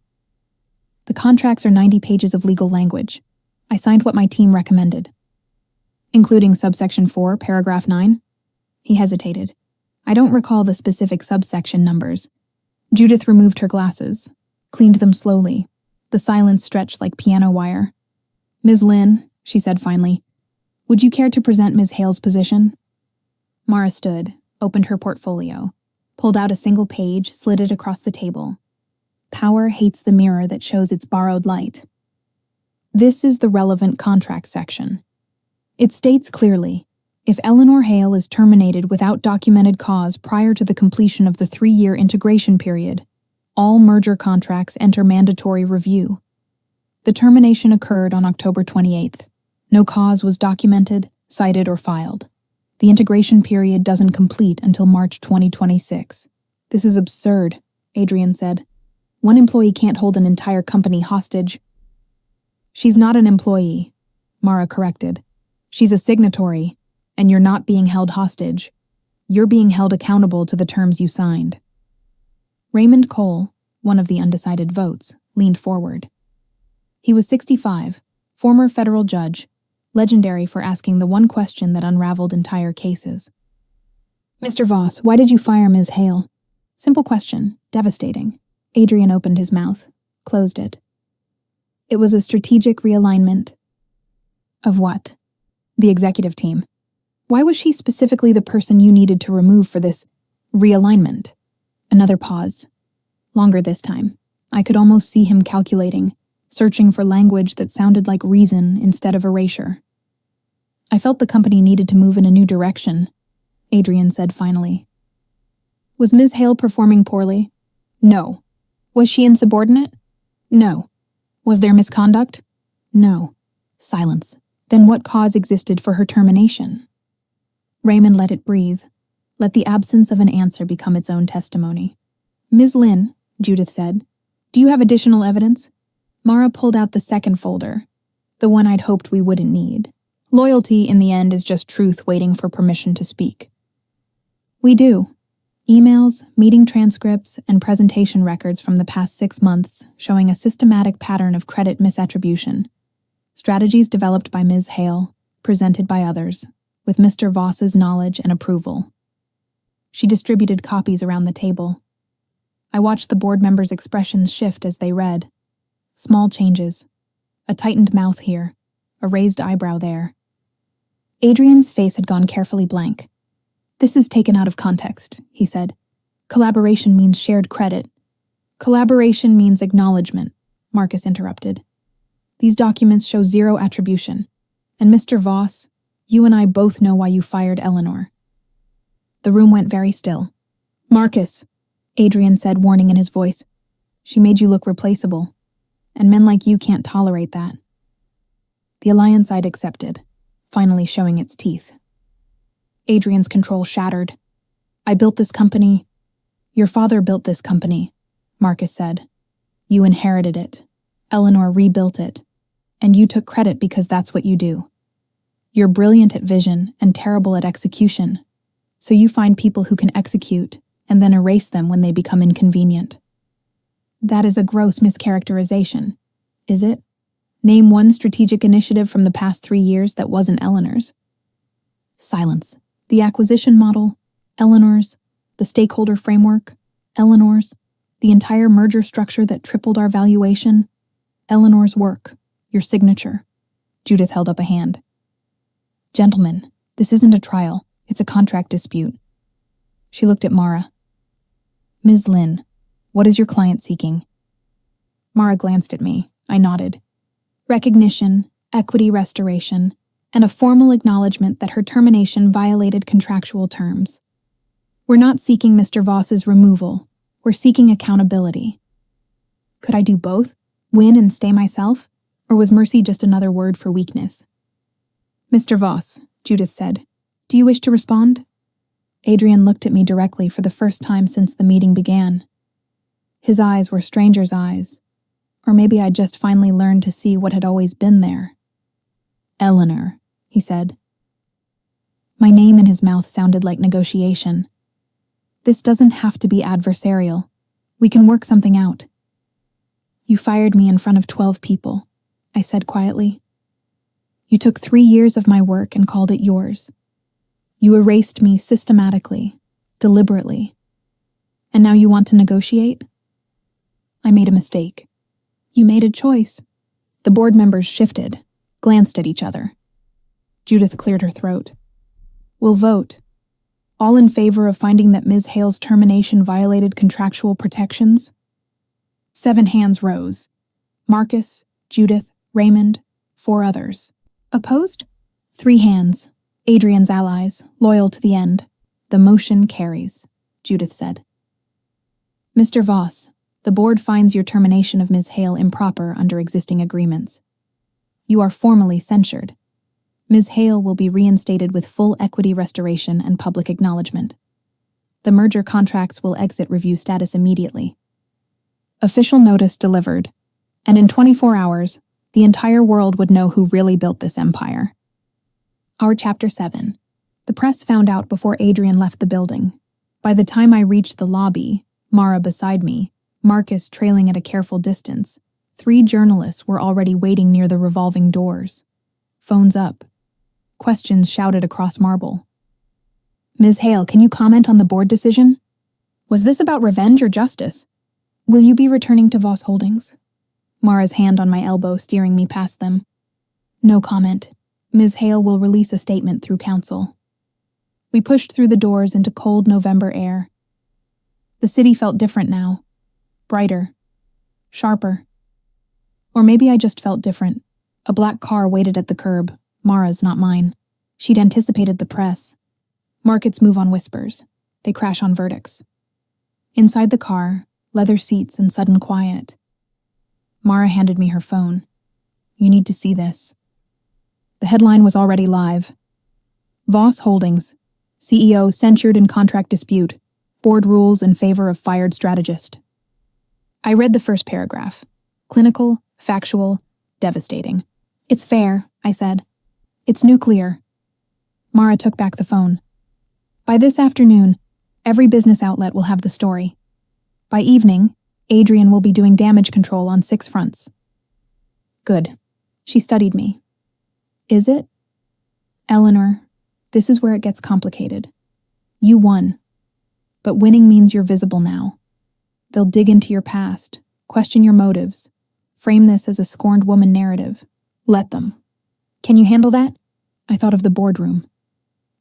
The contracts are 90 pages of legal language. I signed what my team recommended. Including subsection 4, paragraph 9? He hesitated. I don't recall the specific subsection numbers. Judith removed her glasses, cleaned them slowly. The silence stretched like piano wire. Ms. Lynn, she said finally, would you care to present Ms. Hale's position? Mara stood, opened her portfolio, pulled out a single page, slid it across the table. Power hates the mirror that shows its borrowed light. This is the relevant contract section. It states clearly, if Eleanor Hale is terminated without documented cause prior to the completion of the 3-year integration period, all merger contracts enter mandatory review. The termination occurred on October 28th. No cause was documented, cited, or filed. The integration period doesn't complete until March 2026. This is absurd, Adrian said. One employee can't hold an entire company hostage. She's not an employee, Mara corrected. She's a signatory, and you're not being held hostage. You're being held accountable to the terms you signed. Raymond Cole, one of the undecided votes, leaned forward. He was 65, former federal judge, legendary for asking the one question that unraveled entire cases. Mr. Voss, why did you fire Ms. Hale? Simple question, devastating. Adrian opened his mouth, closed it. It was a strategic realignment. Of what? The executive team. Why was she specifically the person you needed to remove for this realignment? Another pause. Longer this time. I could almost see him calculating, searching for language that sounded like reason instead of erasure. I felt the company needed to move in a new direction, Adrian said finally. Was Ms. Hale performing poorly? No. Was she insubordinate? No. Was there misconduct? No. Silence. Then what cause existed for her termination? Raymond let it breathe. Let the absence of an answer become its own testimony. Ms. Lynn, Judith said, do you have additional evidence? Mara pulled out the second folder, the one I'd hoped we wouldn't need. Loyalty, in the end, is just truth waiting for permission to speak. We do. Emails, meeting transcripts, and presentation records from the past 6 months showing a systematic pattern of credit misattribution. Strategies developed by Ms. Hale, presented by others, with Mr. Voss's knowledge and approval. She distributed copies around the table. I watched the board members' expressions shift as they read. Small changes. A tightened mouth here, a raised eyebrow there. Adrian's face had gone carefully blank. This is taken out of context, he said. Collaboration means shared credit. Collaboration means acknowledgement, Marcus interrupted. These documents show zero attribution. And Mr. Voss, you and I both know why you fired Eleanor. The room went very still. Marcus, Adrian said, warning in his voice. She made you look replaceable. And men like you can't tolerate that. The alliance I'd accepted, finally showing its teeth. Adrian's control shattered. I built this company. Your father built this company, Marcus said. You inherited it. Eleanor rebuilt it. And you took credit because that's what you do. You're brilliant at vision and terrible at execution. So you find people who can execute and then erase them when they become inconvenient. That is a gross mischaracterization, is it? Name one strategic initiative from the past 3 years that wasn't Eleanor's. Silence. The acquisition model, Eleanor's. The stakeholder framework, Eleanor's. The entire merger structure that tripled our valuation, Eleanor's work. Your signature. Judith held up a hand. Gentlemen, this isn't a trial. It's a contract dispute. She looked at Mara. Ms. Lynn, what is your client seeking? Mara glanced at me. I nodded. Recognition, equity restoration, and a formal acknowledgement that her termination violated contractual terms. We're not seeking Mr. Voss's removal. We're seeking accountability. Could I do both? Win and stay myself? Or was mercy just another word for weakness? Mr. Voss, Judith said, do you wish to respond? Adrian looked at me directly for the first time since the meeting began. His eyes were stranger's eyes. Or maybe I'd just finally learned to see what had always been there. Eleanor, he said. My name in his mouth sounded like negotiation. This doesn't have to be adversarial. We can work something out. You fired me in front of 12 people, I said quietly. You took 3 years of my work and called it yours. You erased me systematically, deliberately. And now you want to negotiate? I made a mistake. You made a choice. The board members shifted, glanced at each other. Judith cleared her throat. We'll vote. All in favor of finding that Ms. Hale's termination violated contractual protections? 7 hands rose. Marcus, Judith, Raymond, 4 others. Opposed? 3 hands. Adrian's allies, loyal to the end. The motion carries, Judith said. Mr. Voss, the board finds your termination of Ms. Hale improper under existing agreements. You are formally censured. Ms. Hale will be reinstated with full equity restoration and public acknowledgement. The merger contracts will exit review status immediately. Official notice delivered, and in 24 hours, the entire world would know who really built this empire. Our Chapter 7. The press found out before Adrian left the building. By the time I reached the lobby, Mara beside me, Marcus trailing at a careful distance, 3 journalists were already waiting near the revolving doors. Phones up. Questions shouted across marble. Ms. Hale, can you comment on the board decision? Was this about revenge or justice? Will you be returning to Voss Holdings? Mara's hand on my elbow steering me past them. No comment. Ms. Hale will release a statement through counsel. We pushed through the doors into cold November air. The city felt different now. Brighter. Sharper. Or maybe I just felt different. A black car waited at the curb. Mara's, not mine. She'd anticipated the press. Markets move on whispers. They crash on verdicts. Inside the car, leather seats and sudden quiet. Mara handed me her phone. "You need to see this." The headline was already live. Voss Holdings, CEO censured in contract dispute. Board rules in favor of fired strategist. I read the first paragraph. Clinical, factual, devastating. "It's fair," I said. "It's nuclear." Mara took back the phone. "By this afternoon, every business outlet will have the story. By evening, Adrian will be doing damage control on 6 fronts." Good. She studied me. "Is it?" "Eleanor, this is where it gets complicated. You won. But winning means you're visible now. They'll dig into your past, question your motives, frame this as a scorned woman narrative. Let them. Can you handle that?" I thought of the boardroom,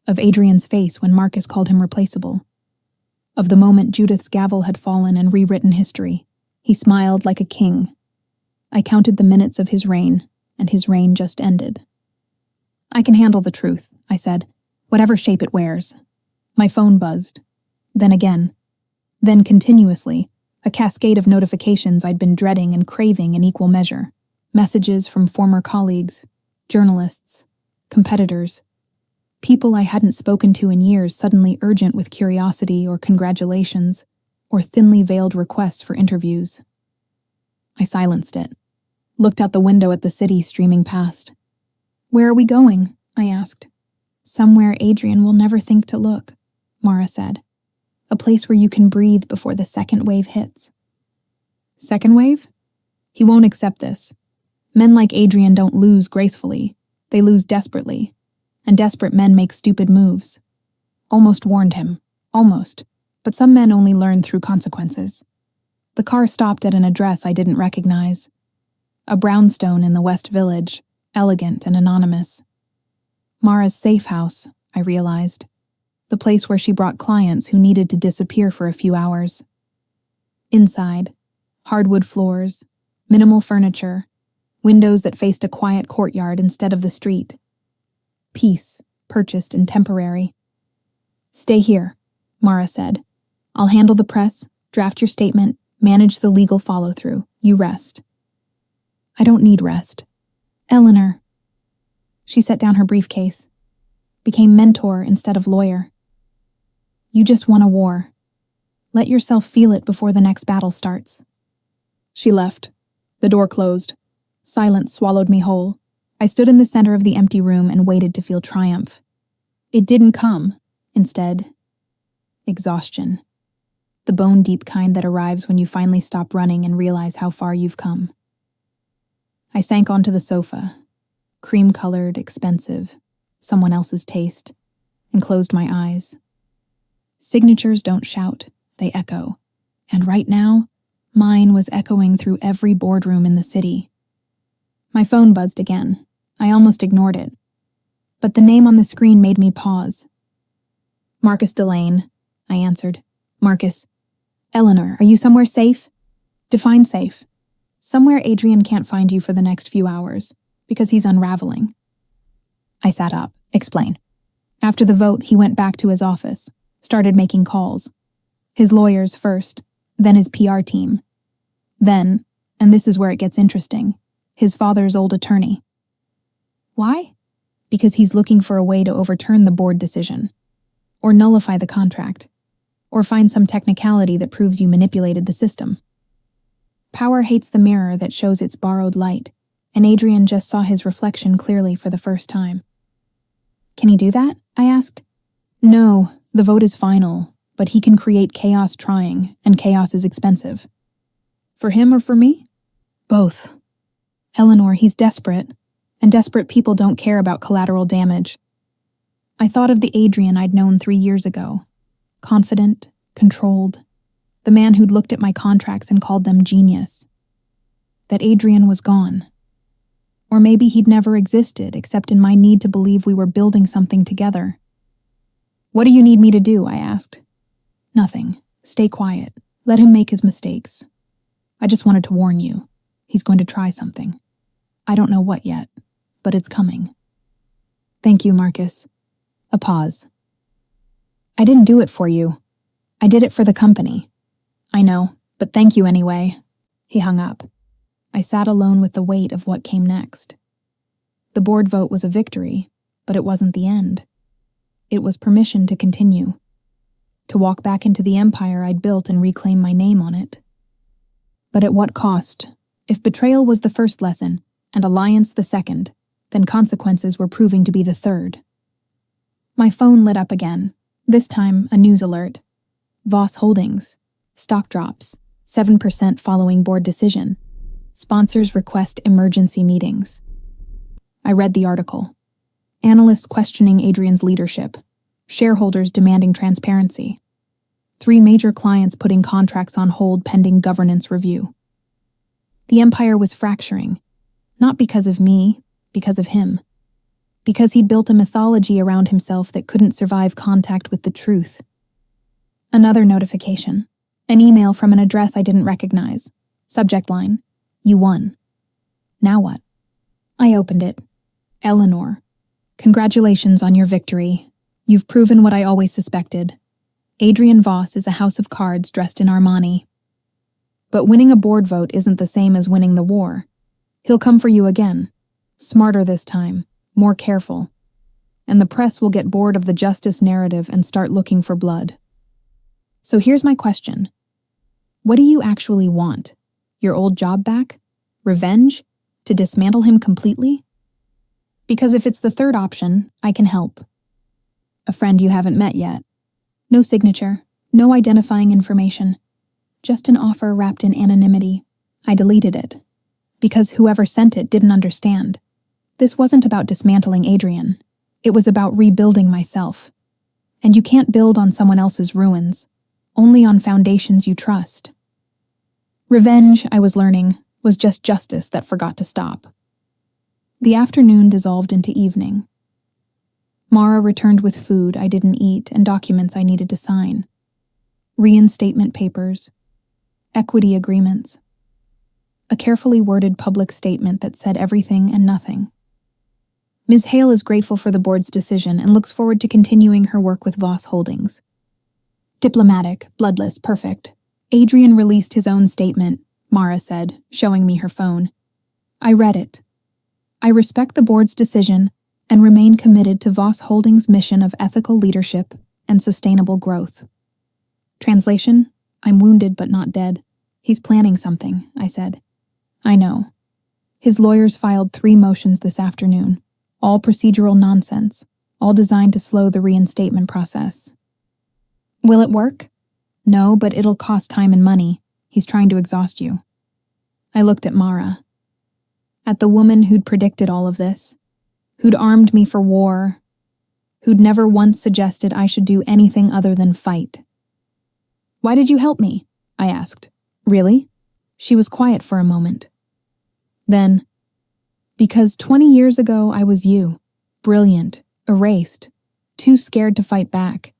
of Adrian's face when Marcus called him replaceable, of the moment Judith's gavel had fallen and rewritten history. He smiled like a king. I counted the minutes of his reign, and his reign just ended. "I can handle the truth," I said, "whatever shape it wears." My phone buzzed. Then again. Then continuously, a cascade of notifications I'd been dreading and craving in equal measure. Messages from former colleagues, journalists, competitors, people I hadn't spoken to in years suddenly urgent with curiosity or congratulations, or thinly veiled requests for interviews. I silenced it, looked out the window at the city streaming past. "Where are we going?" I asked. "Somewhere Adrian will never think to look," Mara said. "A place where you can breathe before the second wave hits." Second wave? He won't accept this. Men like Adrian don't lose gracefully. They lose desperately. And desperate men make stupid moves. Almost warned him. Almost. But some men only learn through consequences. The car stopped at an address I didn't recognize. A brownstone in the West Village, elegant and anonymous. Mara's safe house, I realized. The place where she brought clients who needed to disappear for a few hours. Inside, hardwood floors, minimal furniture, windows that faced a quiet courtyard instead of the street. Peace, purchased and temporary. "Stay here," Mara said. "I'll handle the press, draft your statement, manage the legal follow-through. You rest." "I don't need rest." "Eleanor." She set down her briefcase, became mentor instead of lawyer. "You just won a war. Let yourself feel it before the next battle starts." She left. The door closed. Silence swallowed me whole. I stood in the center of the empty room and waited to feel triumph. It didn't come. Instead, exhaustion. The bone-deep kind that arrives when you finally stop running and realize how far you've come. I sank onto the sofa, cream-colored, expensive, someone else's taste, and closed my eyes. Signatures don't shout, they echo. And right now, mine was echoing through every boardroom in the city. My phone buzzed again. I almost ignored it. But the name on the screen made me pause. "Marcus Delane," I answered. "Marcus." "Eleanor, are you somewhere safe?" "Define safe." "Somewhere Adrian can't find you for the next few hours, because he's unraveling." I sat up. "Explain." "After the vote, he went back to his office, started making calls. His lawyers first, then his PR team. Then, and this is where it gets interesting, his father's old attorney." "Why?" "Because he's looking for a way to overturn the board decision, or nullify the contract, or find some technicality that proves you manipulated the system. Power hates the mirror that shows its borrowed light, and Adrian just saw his reflection clearly for the first time." "Can he do that?" I asked. "No, the vote is final, but he can create chaos trying, and chaos is expensive." "For him or for me?" "Both. Eleanor, he's desperate, and desperate people don't care about collateral damage." I thought of the Adrian I'd known 3 years ago. Confident, controlled, the man who'd looked at my contracts and called them genius. That Adrian was gone. Or maybe he'd never existed except in my need to believe we were building something together. "What do you need me to do?" I asked. "Nothing. Stay quiet. Let him make his mistakes. I just wanted to warn you. He's going to try something. I don't know what yet, but it's coming." "Thank you, Marcus." A pause. "I didn't do it for you. I did it for the company. I know, but thank you anyway. He hung up. I sat alone with the weight of what came next. The board vote was a victory, but it wasn't the end. It was permission to continue. To walk back into the empire I'd built and reclaim my name on it. But at what cost? If betrayal was the first lesson, and alliance the second, then consequences were proving to be the third. My phone lit up again, this time a news alert. Voss Holdings. Stock drops. 7% following board decision. Sponsors request emergency meetings. I read the article. Analysts questioning Adrian's leadership. Shareholders demanding transparency. 3 major clients putting contracts on hold pending governance review. The empire was fracturing. Not because of me, because of him. Because he'd built a mythology around himself that couldn't survive contact with the truth. Another notification. An email from an address I didn't recognize. Subject line, "You won." Now what? I opened it. Eleanor. Congratulations on your victory. You've proven what I always suspected. Adrian Voss is a house of cards dressed in Armani. But winning a board vote isn't the same as winning the war. He'll come for you again. Smarter this time, more careful. And the press will get bored of the justice narrative and start looking for blood. So here's my question. What do you actually want? Your old job back? Revenge? To dismantle him completely? Because if it's the third option, I can help. A friend you haven't met yet. No signature, no identifying information. Just an offer wrapped in anonymity. I deleted it. Because whoever sent it didn't understand. This wasn't about dismantling Adrian. It was about rebuilding myself. And you can't build on someone else's ruins. Only on foundations you trust. Revenge, I was learning, was just justice that forgot to stop. The afternoon dissolved into evening. Mara returned with food I didn't eat and documents I needed to sign. Reinstatement papers. Equity agreements. A carefully worded public statement that said everything and nothing. Ms. Hale is grateful for the board's decision and looks forward to continuing her work with Voss Holdings. Diplomatic, bloodless, perfect. Adrian released his own statement, Mara said, showing me her phone. I read it. I respect the board's decision and remain committed to Voss Holdings' mission of ethical leadership and sustainable growth. Translation, I'm wounded but not dead. He's planning something, I said. I know. His lawyers filed 3 motions this afternoon, all procedural nonsense, all designed to slow the reinstatement process. Will it work? No, but it'll cost time and money. He's trying to exhaust you. I looked at Mara. At the woman who'd predicted all of this, who'd armed me for war, who'd never once suggested I should do anything other than fight. Why did you help me? I asked. Really? She was quiet for a moment. Then, because 20 years ago I was you, brilliant, erased, too scared to fight back.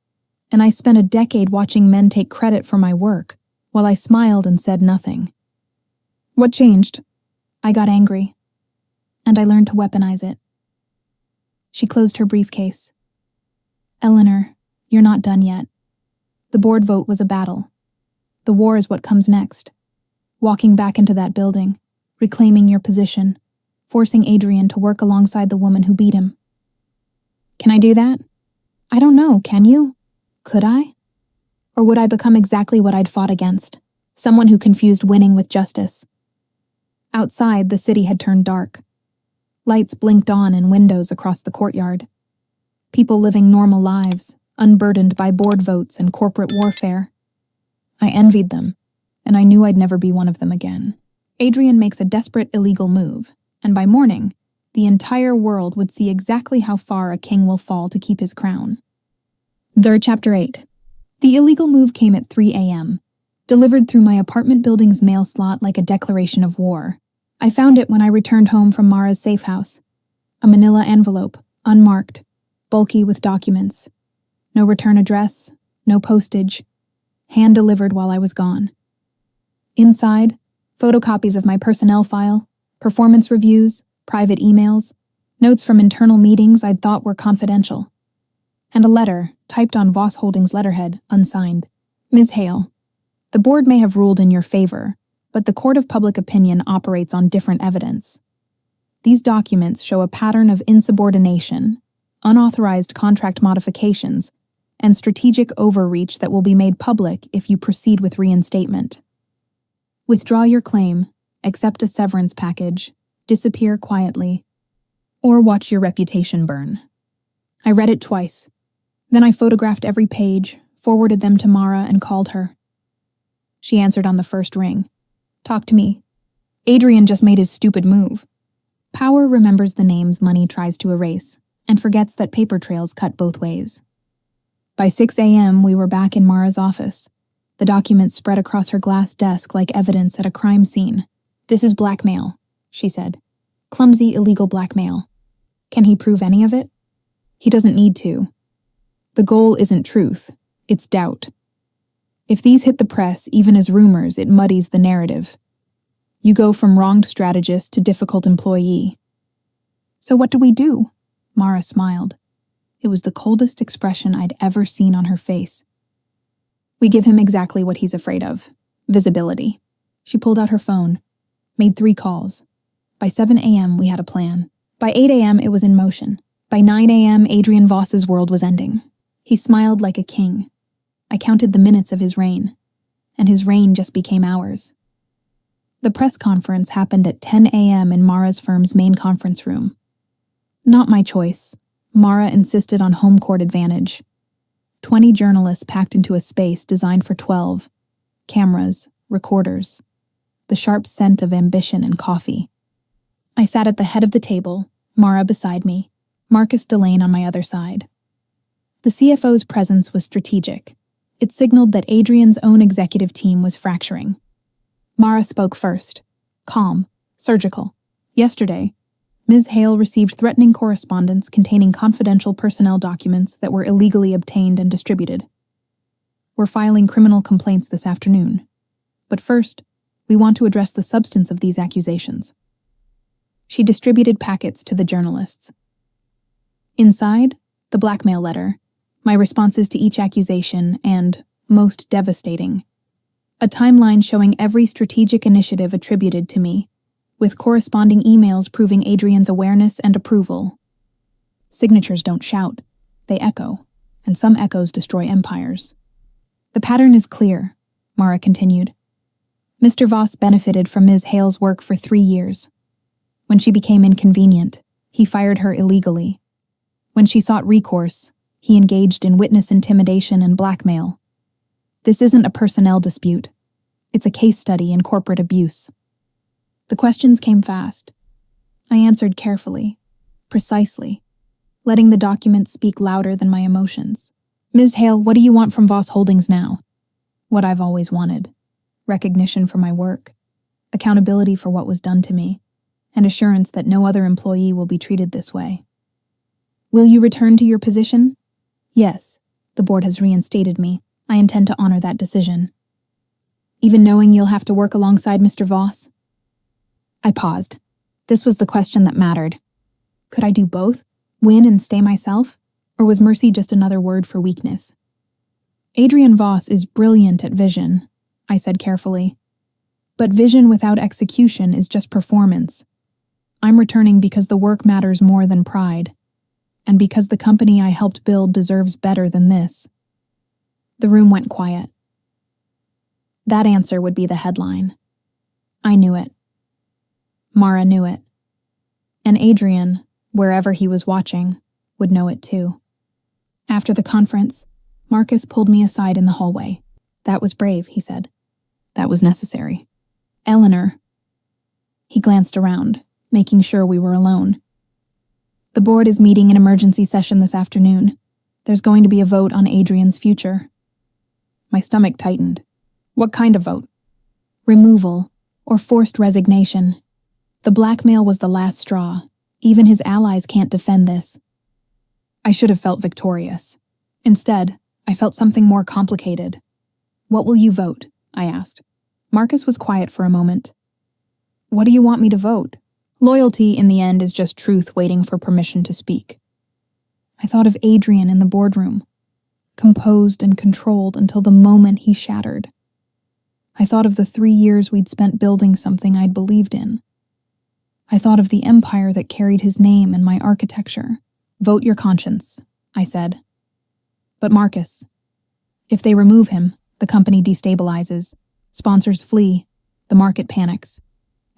And I spent a decade watching men take credit for my work, while I smiled and said nothing. What changed? I got angry, and I learned to weaponize it. She closed her briefcase. Eleanor, you're not done yet. The board vote was a battle. The war is what comes next. Walking back into that building, reclaiming your position, forcing Adrian to work alongside the woman who beat him. Can I do that? I don't know, can you? Could I? Or would I become exactly what I'd fought against? Someone who confused winning with justice. Outside, the city had turned dark. Lights blinked on in windows across the courtyard. People living normal lives, unburdened by board votes and corporate warfare. I envied them, and I knew I'd never be one of them again. Adrian makes a desperate illegal move, and by morning, the entire world would see exactly how far a king will fall to keep his crown. Chapter 8. The illegal move came at 3 a.m., delivered through my apartment building's mail slot like a declaration of war. I found it when I returned home from Mara's safe house. A manila envelope, unmarked, bulky with documents. No return address, no postage. Hand-delivered while I was gone. Inside, photocopies of my personnel file, performance reviews, private emails, notes from internal meetings I'd thought were confidential. And a letter, typed on Voss Holdings letterhead, unsigned. Ms. Hale, The board may have ruled in your favor, but the court of public opinion operates on different evidence. These documents show a pattern of insubordination, unauthorized contract modifications, and strategic overreach that will be made public if you proceed with reinstatement. Withdraw your claim, accept a severance package, disappear quietly, or watch your reputation burn. I read it twice. Then I photographed every page, forwarded them to Mara, and called her. She answered on the first ring. Talk to me. Adrian just made his stupid move. Power remembers the names money tries to erase, and forgets that paper trails cut both ways. By 6 a.m., we were back in Mara's office. The documents spread across her glass desk like evidence at a crime scene. This is blackmail, she said. Clumsy, illegal blackmail. Can he prove any of it? He doesn't need to. The goal isn't truth, it's doubt. If these hit the press, even as rumors, it muddies the narrative. You go from wronged strategist to difficult employee. So what do we do? Mara smiled. It was the coldest expression I'd ever seen on her face. We give him exactly what he's afraid of. Visibility. She pulled out her phone, made 3 calls. By 7 a.m., we had a plan. By 8 a.m., it was in motion. By 9 a.m., Adrian Voss's world was ending. He smiled like a king. I counted the minutes of his reign, and his reign just became ours. The press conference happened at 10 a.m. in Mara's firm's main conference room. Not my choice. Mara insisted on home court advantage. 20 journalists packed into a space designed for 12. Cameras, recorders. The sharp scent of ambition and coffee. I sat at the head of the table, Mara beside me, Marcus Delane on my other side. The CFO's presence was strategic. It signaled that Adrian's own executive team was fracturing. Mara spoke first. Calm, surgical. Yesterday, Ms. Hale received threatening correspondence containing confidential personnel documents that were illegally obtained and distributed. We're filing criminal complaints this afternoon. But first, we want to address the substance of these accusations. She distributed packets to the journalists. Inside, the blackmail letter, my responses to each accusation, and, most devastating, a timeline showing every strategic initiative attributed to me, with corresponding emails proving Adrian's awareness and approval. Signatures don't shout, they echo, and some echoes destroy empires. The pattern is clear, Mara continued. Mr. Voss benefited from Ms. Hale's work for 3 years. When she became inconvenient, he fired her illegally. When she sought recourse, he engaged in witness intimidation and blackmail. This isn't a personnel dispute. It's a case study in corporate abuse. The questions came fast. I answered carefully, precisely, letting the documents speak louder than my emotions. Ms. Hale, what do you want from Voss Holdings now? What I've always wanted. Recognition for my work, accountability for what was done to me, and assurance that no other employee will be treated this way. Will you return to your position? Yes, the board has reinstated me. I intend to honor that decision. Even knowing you'll have to work alongside Mr. Voss? I paused. This was the question that mattered. Could I do both? Win and stay myself? Or was mercy just another word for weakness? Adrian Voss is brilliant at vision, I said carefully. But vision without execution is just performance. I'm returning because the work matters more than pride, and because the company I helped build deserves better than this. The room went quiet. That answer would be the headline. I knew it. Mara knew it. And Adrian, wherever he was watching, would know it too. After the conference, Marcus pulled me aside in the hallway. That was brave, he said. That was necessary. Eleanor. He glanced around, making sure we were alone. The board is meeting an emergency session this afternoon. There's going to be a vote on Adrian's future. My stomach tightened. What kind of vote? Removal, or forced resignation. The blackmail was the last straw. Even his allies can't defend this. I should have felt victorious. Instead, I felt something more complicated. What will you vote? I asked. Marcus was quiet for a moment. What do you want me to vote? Loyalty, in the end, is just truth waiting for permission to speak. I thought of Adrian in the boardroom, composed and controlled until the moment he shattered. I thought of the 3 years we'd spent building something I'd believed in. I thought of the empire that carried his name and my architecture. Vote your conscience, I said. But Marcus, if they remove him, the company destabilizes, sponsors flee, the market panics,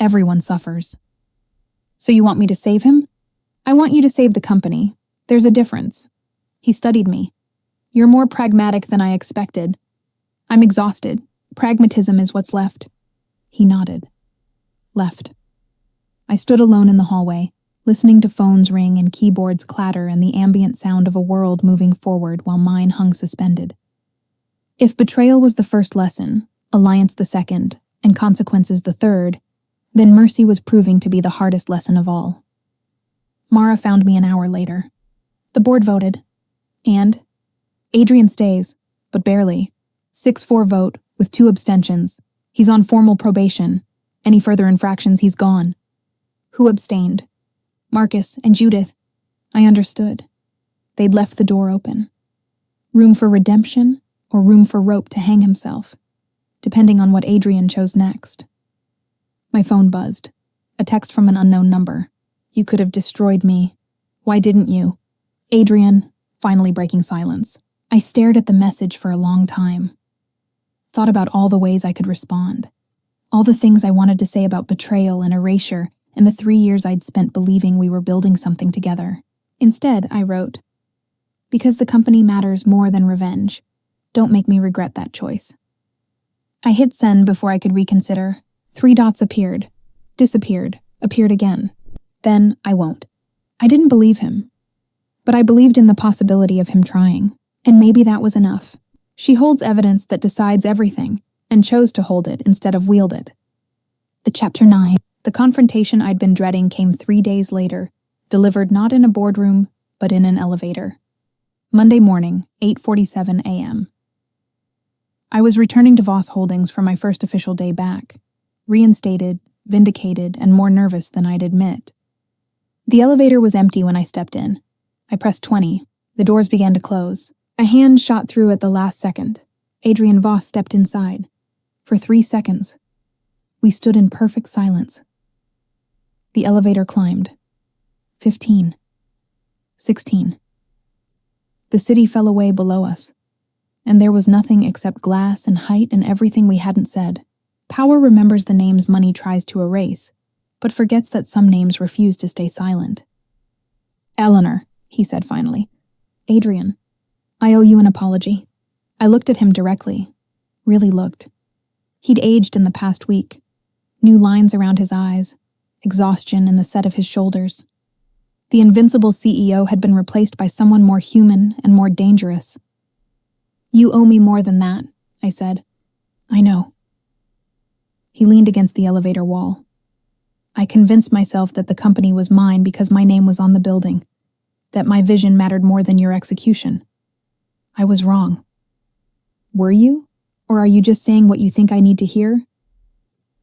everyone suffers. So you want me to save him? I want you to save the company. There's a difference. He studied me. You're more pragmatic than I expected. I'm exhausted. Pragmatism is what's left. He nodded. Left. I stood alone in the hallway, listening to phones ring and keyboards clatter and the ambient sound of a world moving forward while mine hung suspended. If betrayal was the first lesson, alliance the second, and consequences the third, then mercy was proving to be the hardest lesson of all. Mara found me an hour later. The board voted. And Adrian stays, but barely. 6-4 vote, with 2 abstentions. He's on formal probation. Any further infractions, he's gone. Who abstained? Marcus and Judith. I understood. They'd left the door open. Room for redemption or room for rope to hang himself, depending on what Adrian chose next. My phone buzzed. A text from an unknown number. You could have destroyed me. Why didn't you? Adrian, finally breaking silence. I stared at the message for a long time. Thought about all the ways I could respond. All the things I wanted to say about betrayal and erasure and the 3 years I'd spent believing we were building something together. Instead, I wrote, because the company matters more than revenge. Don't make me regret that choice. I hit send before I could reconsider. 3 dots appeared, disappeared, appeared again. Then I won't. I didn't believe him. But I believed in the possibility of him trying, and maybe that was enough. She holds evidence that decides everything, and chose to hold it instead of wield it. The Chapter 9. The confrontation I'd been dreading came 3 days later, delivered not in a boardroom, but in an elevator. Monday morning, 8:47 a.m. I was returning to Voss Holdings for my first official day back, reinstated, vindicated, and more nervous than I'd admit. The elevator was empty when I stepped in. I pressed 20. The doors began to close. A hand shot through at the last second. Adrian Voss stepped inside. For 3 seconds. We stood in perfect silence. The elevator climbed. 15. 16. The city fell away below us, and there was nothing except glass and height and everything we hadn't said. Power remembers the names money tries to erase, but forgets that some names refuse to stay silent. Eleanor, he said finally. Adrian, I owe you an apology. I looked at him directly. Really looked. He'd aged in the past week. New lines around his eyes, exhaustion in the set of his shoulders. The invincible CEO had been replaced by someone more human and more dangerous. You owe me more than that, I said. I know. He leaned against the elevator wall. I convinced myself that the company was mine because my name was on the building, that my vision mattered more than your execution. I was wrong. Were you? Or are you just saying what you think I need to hear?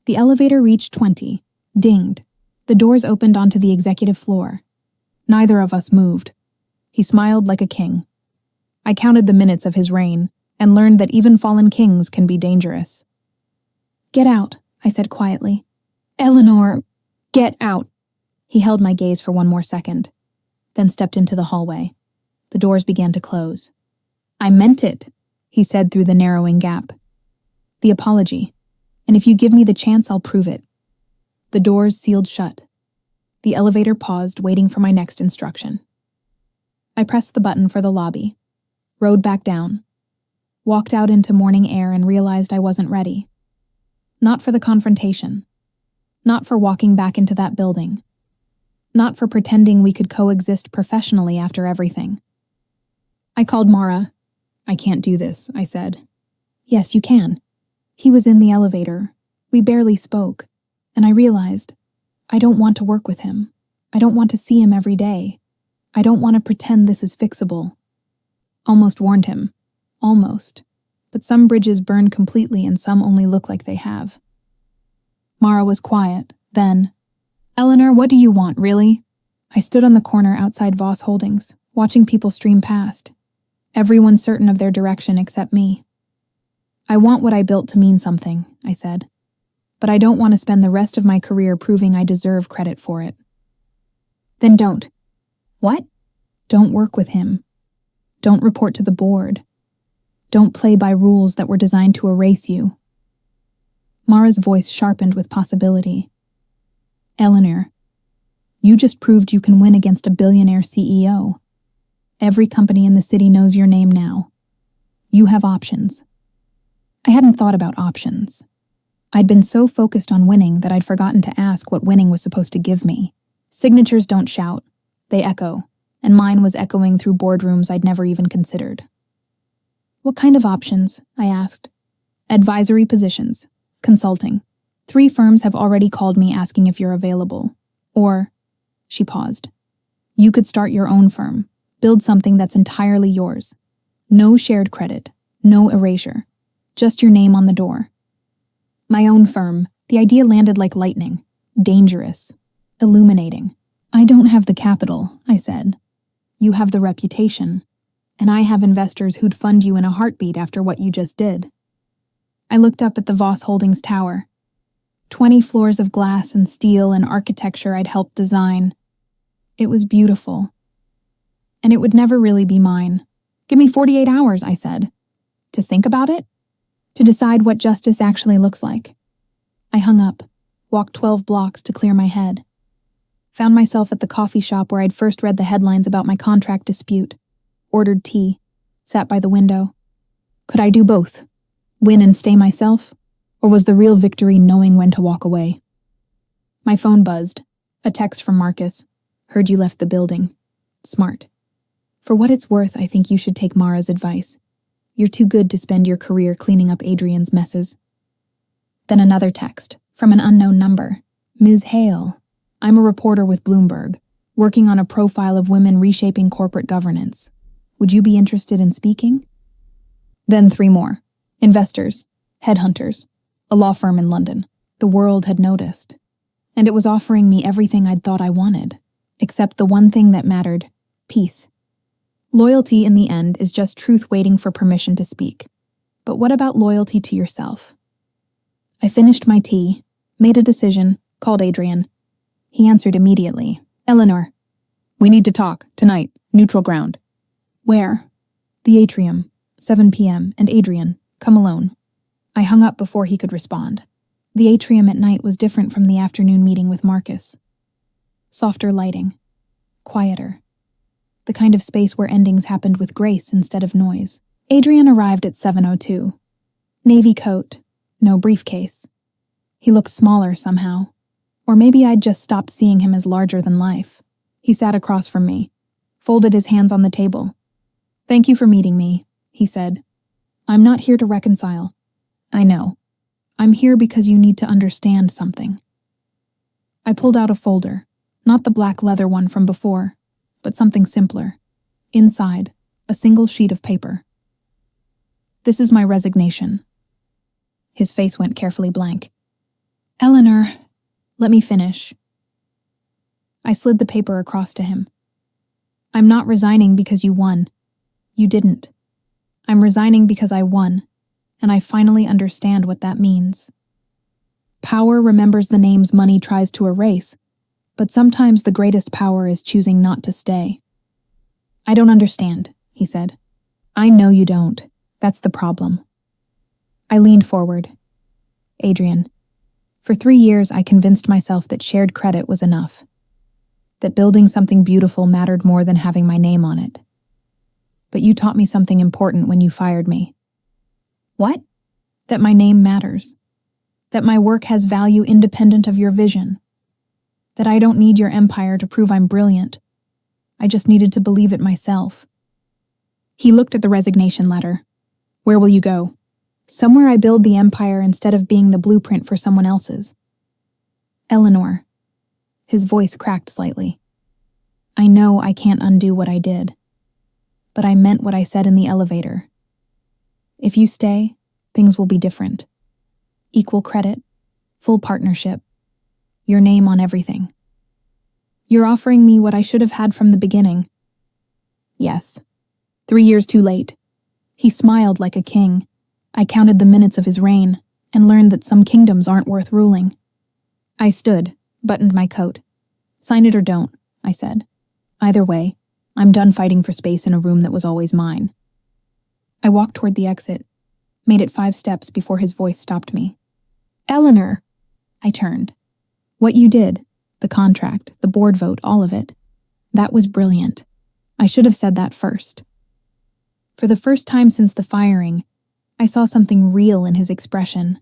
The elevator reached 20, dinged. The doors opened onto the executive floor. Neither of us moved. He smiled like a king. I counted the minutes of his reign and learned that even fallen kings can be dangerous. Get out, I said quietly. Eleanor, get out. He held my gaze for 1 more second, then stepped into the hallway. The doors began to close. I meant it, he said through the narrowing gap. The apology, and if you give me the chance, I'll prove it. The doors sealed shut. The elevator paused, waiting for my next instruction. I pressed the button for the lobby, rode back down, walked out into morning air and realized I wasn't ready. Not for the confrontation. Not for walking back into that building. Not for pretending we could coexist professionally after everything. I called Mara. I can't do this, I said. Yes, you can. He was in the elevator. We barely spoke, and I realized I don't want to work with him. I don't want to see him every day. I don't want to pretend this is fixable. Almost warned him. Almost. But some bridges burn completely and some only look like they have. Mara was quiet. Then, Eleanor, what do you want, really? I stood on the corner outside Voss Holdings, watching people stream past. Everyone certain of their direction except me. I want what I built to mean something, I said. But I don't want to spend the rest of my career proving I deserve credit for it. Then don't. What? Don't work with him. Don't report to the board. Don't play by rules that were designed to erase you. Mara's voice sharpened with possibility. Eleanor, you just proved you can win against a billionaire CEO. Every company in the city knows your name now. You have options. I hadn't thought about options. I'd been so focused on winning that I'd forgotten to ask what winning was supposed to give me. Signatures don't shout, they echo, and mine was echoing through boardrooms I'd never even considered. What kind of options? I asked. Advisory positions. Consulting. 3 firms have already called me asking if you're available. Or, she paused, you could start your own firm, build something that's entirely yours. No shared credit, no erasure, just your name on the door. My own firm, the idea landed like lightning. Dangerous. Illuminating. I don't have the capital, I said. You have the reputation. And I have investors who'd fund you in a heartbeat after what you just did. I looked up at the Voss Holdings tower. 20 floors of glass and steel and architecture I'd helped design. It was beautiful. And it would never really be mine. Give me 48 hours, I said. To think about it? To decide what justice actually looks like. I hung up, walked 12 blocks to clear my head. Found myself at the coffee shop where I'd first read the headlines about my contract dispute. Ordered tea, sat by the window. Could I do both? Win and stay myself? Or was the real victory knowing when to walk away? My phone buzzed. A text from Marcus. Heard you left the building. Smart. For what it's worth, I think you should take Mara's advice. You're too good to spend your career cleaning up Adrian's messes. Then another text, from an unknown number. Ms. Hale, I'm a reporter with Bloomberg, working on a profile of women reshaping corporate governance. Would you be interested in speaking? Then 3 more. Investors, headhunters, a law firm in London. The world had noticed. And it was offering me everything I'd thought I wanted, except the one thing that mattered, peace. Loyalty in the end is just truth waiting for permission to speak. But what about loyalty to yourself? I finished my tea, made a decision, called Adrian. He answered immediately. Eleanor, we need to talk, tonight, neutral ground. Where? The atrium, 7 p.m., and Adrian, come alone. I hung up before he could respond. The atrium at night was different from the afternoon meeting with Marcus. Softer lighting. Quieter. The kind of space where endings happened with grace instead of noise. Adrian arrived at 7:02. Navy coat, no briefcase. He looked smaller somehow. Or maybe I'd just stopped seeing him as larger than life. He sat across from me, folded his hands on the table. Thank you for meeting me, he said. I'm not here to reconcile. I know. I'm here because you need to understand something. I pulled out a folder, not the black leather one from before, but something simpler. Inside, a single sheet of paper. This is my resignation. His face went carefully blank. Eleanor, let me finish. I slid the paper across to him. I'm not resigning because you won. You didn't. I'm resigning because I won, and I finally understand what that means. Power remembers the names money tries to erase, but sometimes the greatest power is choosing not to stay. I don't understand, he said. I know you don't. That's the problem. I leaned forward. Adrian, for 3 years I convinced myself that shared credit was enough, that building something beautiful mattered more than having my name on it. But you taught me something important when you fired me. What? That my name matters. That my work has value independent of your vision. That I don't need your empire to prove I'm brilliant. I just needed to believe it myself. He looked at the resignation letter. Where will you go? Somewhere I build the empire instead of being the blueprint for someone else's. Eleanor. His voice cracked slightly. I know I can't undo what I did. But I meant what I said in the elevator. If you stay, things will be different. Equal credit, full partnership, your name on everything. You're offering me what I should have had from the beginning. Yes. 3 years too late. He smiled like a king, I counted the minutes of his reign and learned that some kingdoms aren't worth ruling. I stood, buttoned my coat. Sign it or don't, I said. Either way, I'm done fighting for space in a room that was always mine. I walked toward the exit, made it 5 steps before his voice stopped me. Eleanor! I turned. What you did, the contract, the board vote, all of it, that was brilliant. I should have said that first. For the first time since the firing, I saw something real in his expression.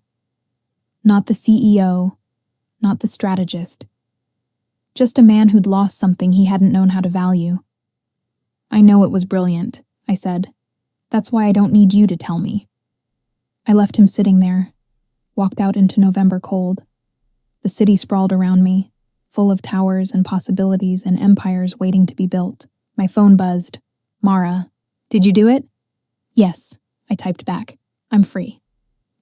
Not the CEO, not the strategist. Just a man who'd lost something he hadn't known how to value. I know it was brilliant, I said. That's why I don't need you to tell me. I left him sitting there, walked out into November cold. The city sprawled around me, full of towers and possibilities and empires waiting to be built. My phone buzzed. Mara, did you do it? Yes, I typed back. I'm free.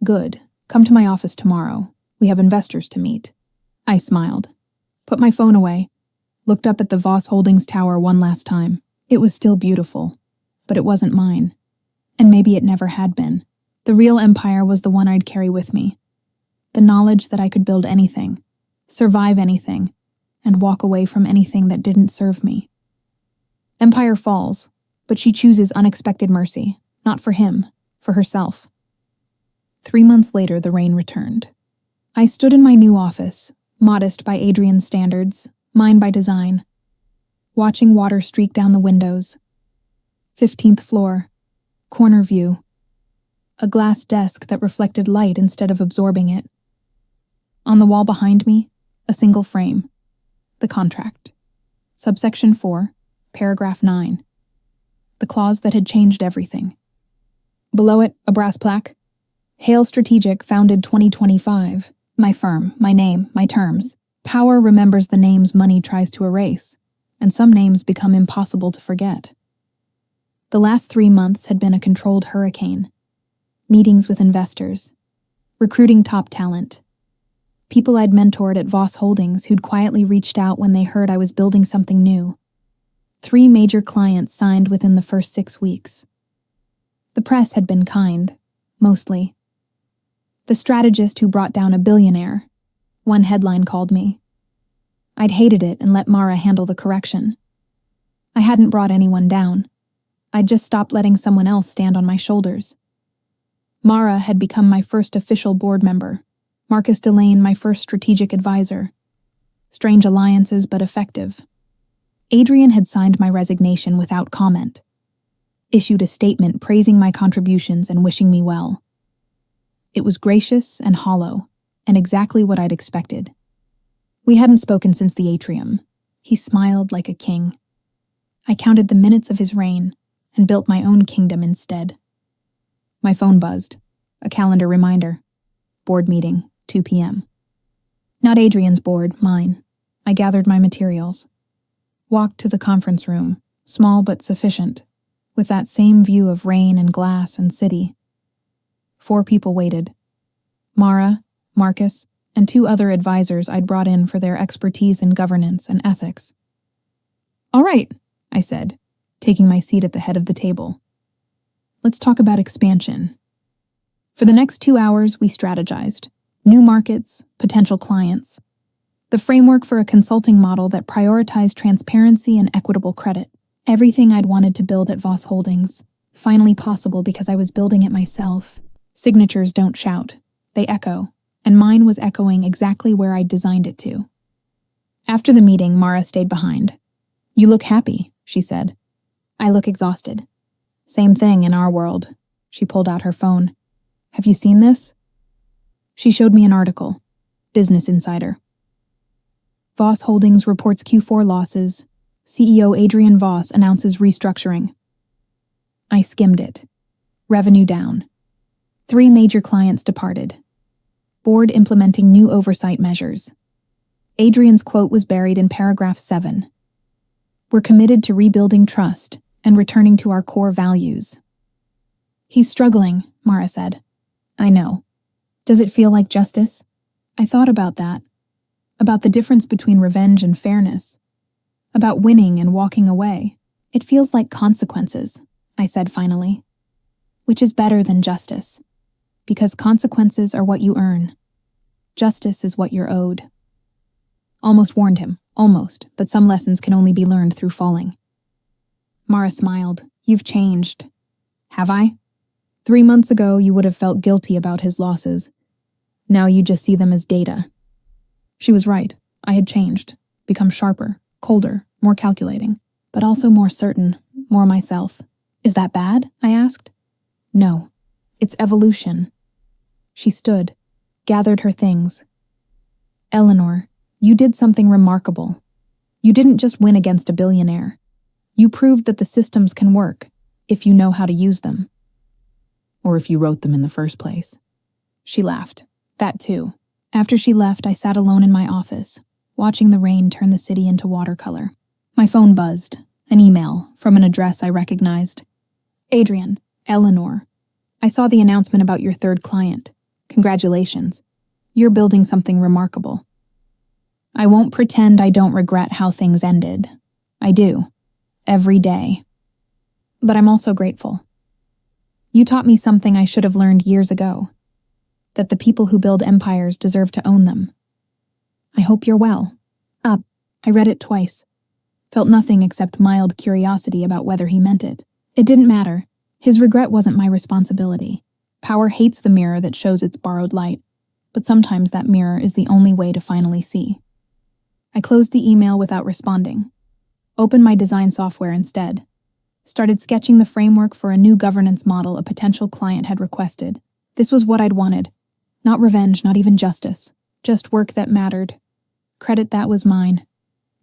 Good. Come to my office tomorrow. We have investors to meet. I smiled. Put my phone away. Looked up at the Voss Holdings tower one last time. It was still beautiful, but it wasn't mine. And maybe it never had been. The real empire was the one I'd carry with me. The knowledge that I could build anything, survive anything, and walk away from anything that didn't serve me. Empire falls, but she chooses unexpected mercy, not for him, for herself. 3 months later, the rain returned. I stood in my new office, modest by Adrian's standards, mine by design, watching water streak down the windows. 15th floor, corner view. A glass desk that reflected light instead of absorbing it. On the wall behind me, a single frame. The contract. Subsection 4, paragraph 9. The clause that had changed everything. Below it, a brass plaque. Hale Strategic, founded 2025. My firm, my name, my terms. Power remembers the names money tries to erase, and some names become impossible to forget. The last 3 months had been a controlled hurricane. Meetings with investors. Recruiting top talent. People I'd mentored at Voss Holdings who'd quietly reached out when they heard I was building something new. 3 major clients signed within the first 6 weeks. The press had been kind, mostly. The strategist who brought down a billionaire, one headline called me. I'd hated it and let Mara handle the correction. I hadn't brought anyone down. I'd just stopped letting someone else stand on my shoulders. Mara had become my first official board member, Marcus Delane my first strategic advisor. Strange alliances, but effective. Adrian had signed my resignation without comment. Issued a statement praising my contributions and wishing me well. It was gracious and hollow, and exactly what I'd expected. We hadn't spoken since the atrium. He smiled like a king. I counted the minutes of his reign and built my own kingdom instead. My phone buzzed. A calendar reminder. Board meeting, 2 p.m. Not Adrian's board, mine. I gathered my materials. Walked to the conference room, small but sufficient, with that same view of rain and glass and city. 4 people waited. Mara, Marcus, and 2 other advisors I'd brought in for their expertise in governance and ethics. All right, I said, taking my seat at the head of the table. Let's talk about expansion. For the next 2 hours, we strategized. New markets, potential clients. The framework for a consulting model that prioritized transparency and equitable credit. Everything I'd wanted to build at Voss Holdings. Finally possible because I was building it myself. Signatures don't shout. They echo. And mine was echoing exactly where I'd designed it to. After the meeting, Mara stayed behind. You look happy, she said. I look exhausted. Same thing in our world. She pulled out her phone. Have you seen this? She showed me an article. Business Insider. Voss Holdings reports Q4 losses. CEO Adrian Voss announces restructuring. I skimmed it. Revenue down. 3 major clients departed. Board implementing new oversight measures. Adrian's quote was buried in paragraph 7. We're committed to rebuilding trust and returning to our core values. He's struggling, Mara said. I know. Does it feel like justice? I thought about that. About the difference between revenge and fairness. About winning and walking away. It feels like consequences, I said finally. Which is better than justice. Because consequences are what you earn. Justice is what you're owed. Almost warned him, almost, but some lessons can only be learned through falling. Mara smiled. You've changed. Have I? 3 months ago, you would have felt guilty about his losses. Now you just see them as data. She was right. I had changed, become sharper, colder, more calculating, but also more certain, more myself. Is that bad? I asked. No. It's evolution. She stood, gathered her things. Eleanor, you did something remarkable. You didn't just win against a billionaire. You proved that the systems can work, if you know how to use them. Or if you wrote them in the first place. She laughed. That too. After she left, I sat alone in my office, watching the rain turn the city into watercolor. My phone buzzed. An email from an address I recognized. Adrian, Eleanor. I saw the announcement about your third client. Congratulations. You're building something remarkable. I won't pretend I don't regret how things ended. I do. Every day. But I'm also grateful. You taught me something I should have learned years ago. That the people who build empires deserve to own them. I hope you're well. Up. I read it twice. Felt nothing except mild curiosity about whether he meant it. It didn't matter. His regret wasn't my responsibility. Power hates the mirror that shows its borrowed light, but sometimes that mirror is the only way to finally see. I closed the email without responding. Opened my design software instead. Started sketching the framework for a new governance model a potential client had requested. This was what I'd wanted. Not revenge, not even justice. Just work that mattered. Credit that was mine.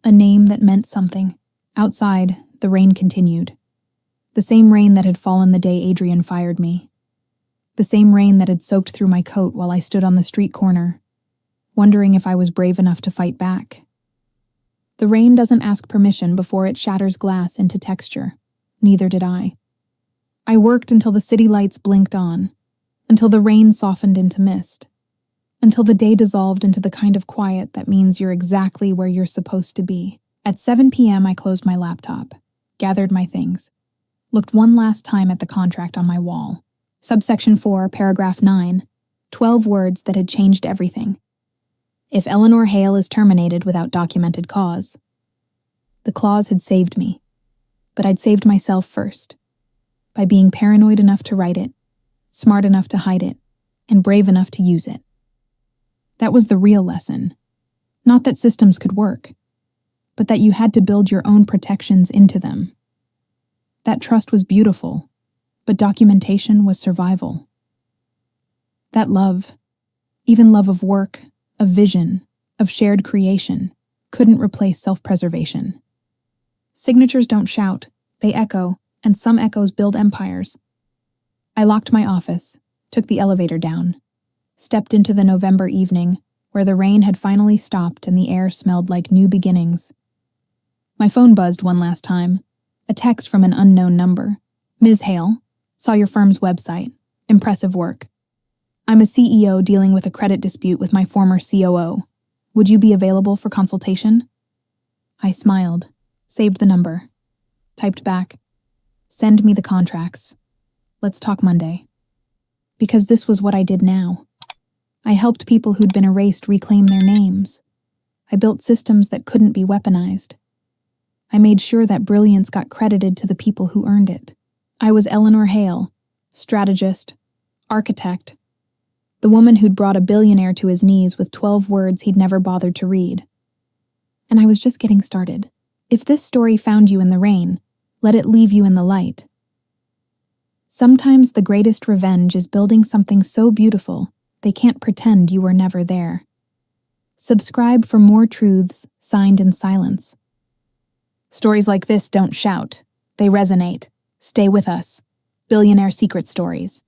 A name that meant something. Outside, the rain continued. The same rain that had fallen the day Adrian fired me. The same rain that had soaked through my coat while I stood on the street corner, wondering if I was brave enough to fight back. The rain doesn't ask permission before it shatters glass into texture. Neither did I. I worked until the city lights blinked on, until the rain softened into mist, until the day dissolved into the kind of quiet that means you're exactly where you're supposed to be. At 7 p.m., I closed my laptop, gathered my things, looked one last time at the contract on my wall. Subsection 4, paragraph 9, 12 words that had changed everything. If Eleanor Hale is terminated without documented cause. The clause had saved me, but I'd saved myself first, by being paranoid enough to write it, smart enough to hide it, and brave enough to use it. That was the real lesson. Not that systems could work, but that you had to build your own protections into them. That trust was beautiful, but documentation was survival. That love, even love of work, of vision, of shared creation, couldn't replace self-preservation. Signatures don't shout, they echo, and some echoes build empires. I locked my office, took the elevator down, stepped into the November evening, where the rain had finally stopped and the air smelled like new beginnings. My phone buzzed one last time, a text from an unknown number. Ms. Hale, saw your firm's website. Impressive work. I'm a CEO dealing with a credit dispute with my former COO. Would you be available for consultation? I smiled, saved the number, typed back, send me the contracts. Let's talk Monday. Because this was what I did now. I helped people who'd been erased reclaim their names. I built systems that couldn't be weaponized. I made sure that brilliance got credited to the people who earned it. I was Eleanor Hale, strategist, architect, the woman who'd brought a billionaire to his knees with 12 words he'd never bothered to read. And I was just getting started. If this story found you in the rain, let it leave you in the light. Sometimes the greatest revenge is building something so beautiful they can't pretend you were never there. Subscribe for more truths signed in silence. Stories like this don't shout. They resonate. Stay with us. Billionaire Secret Stories.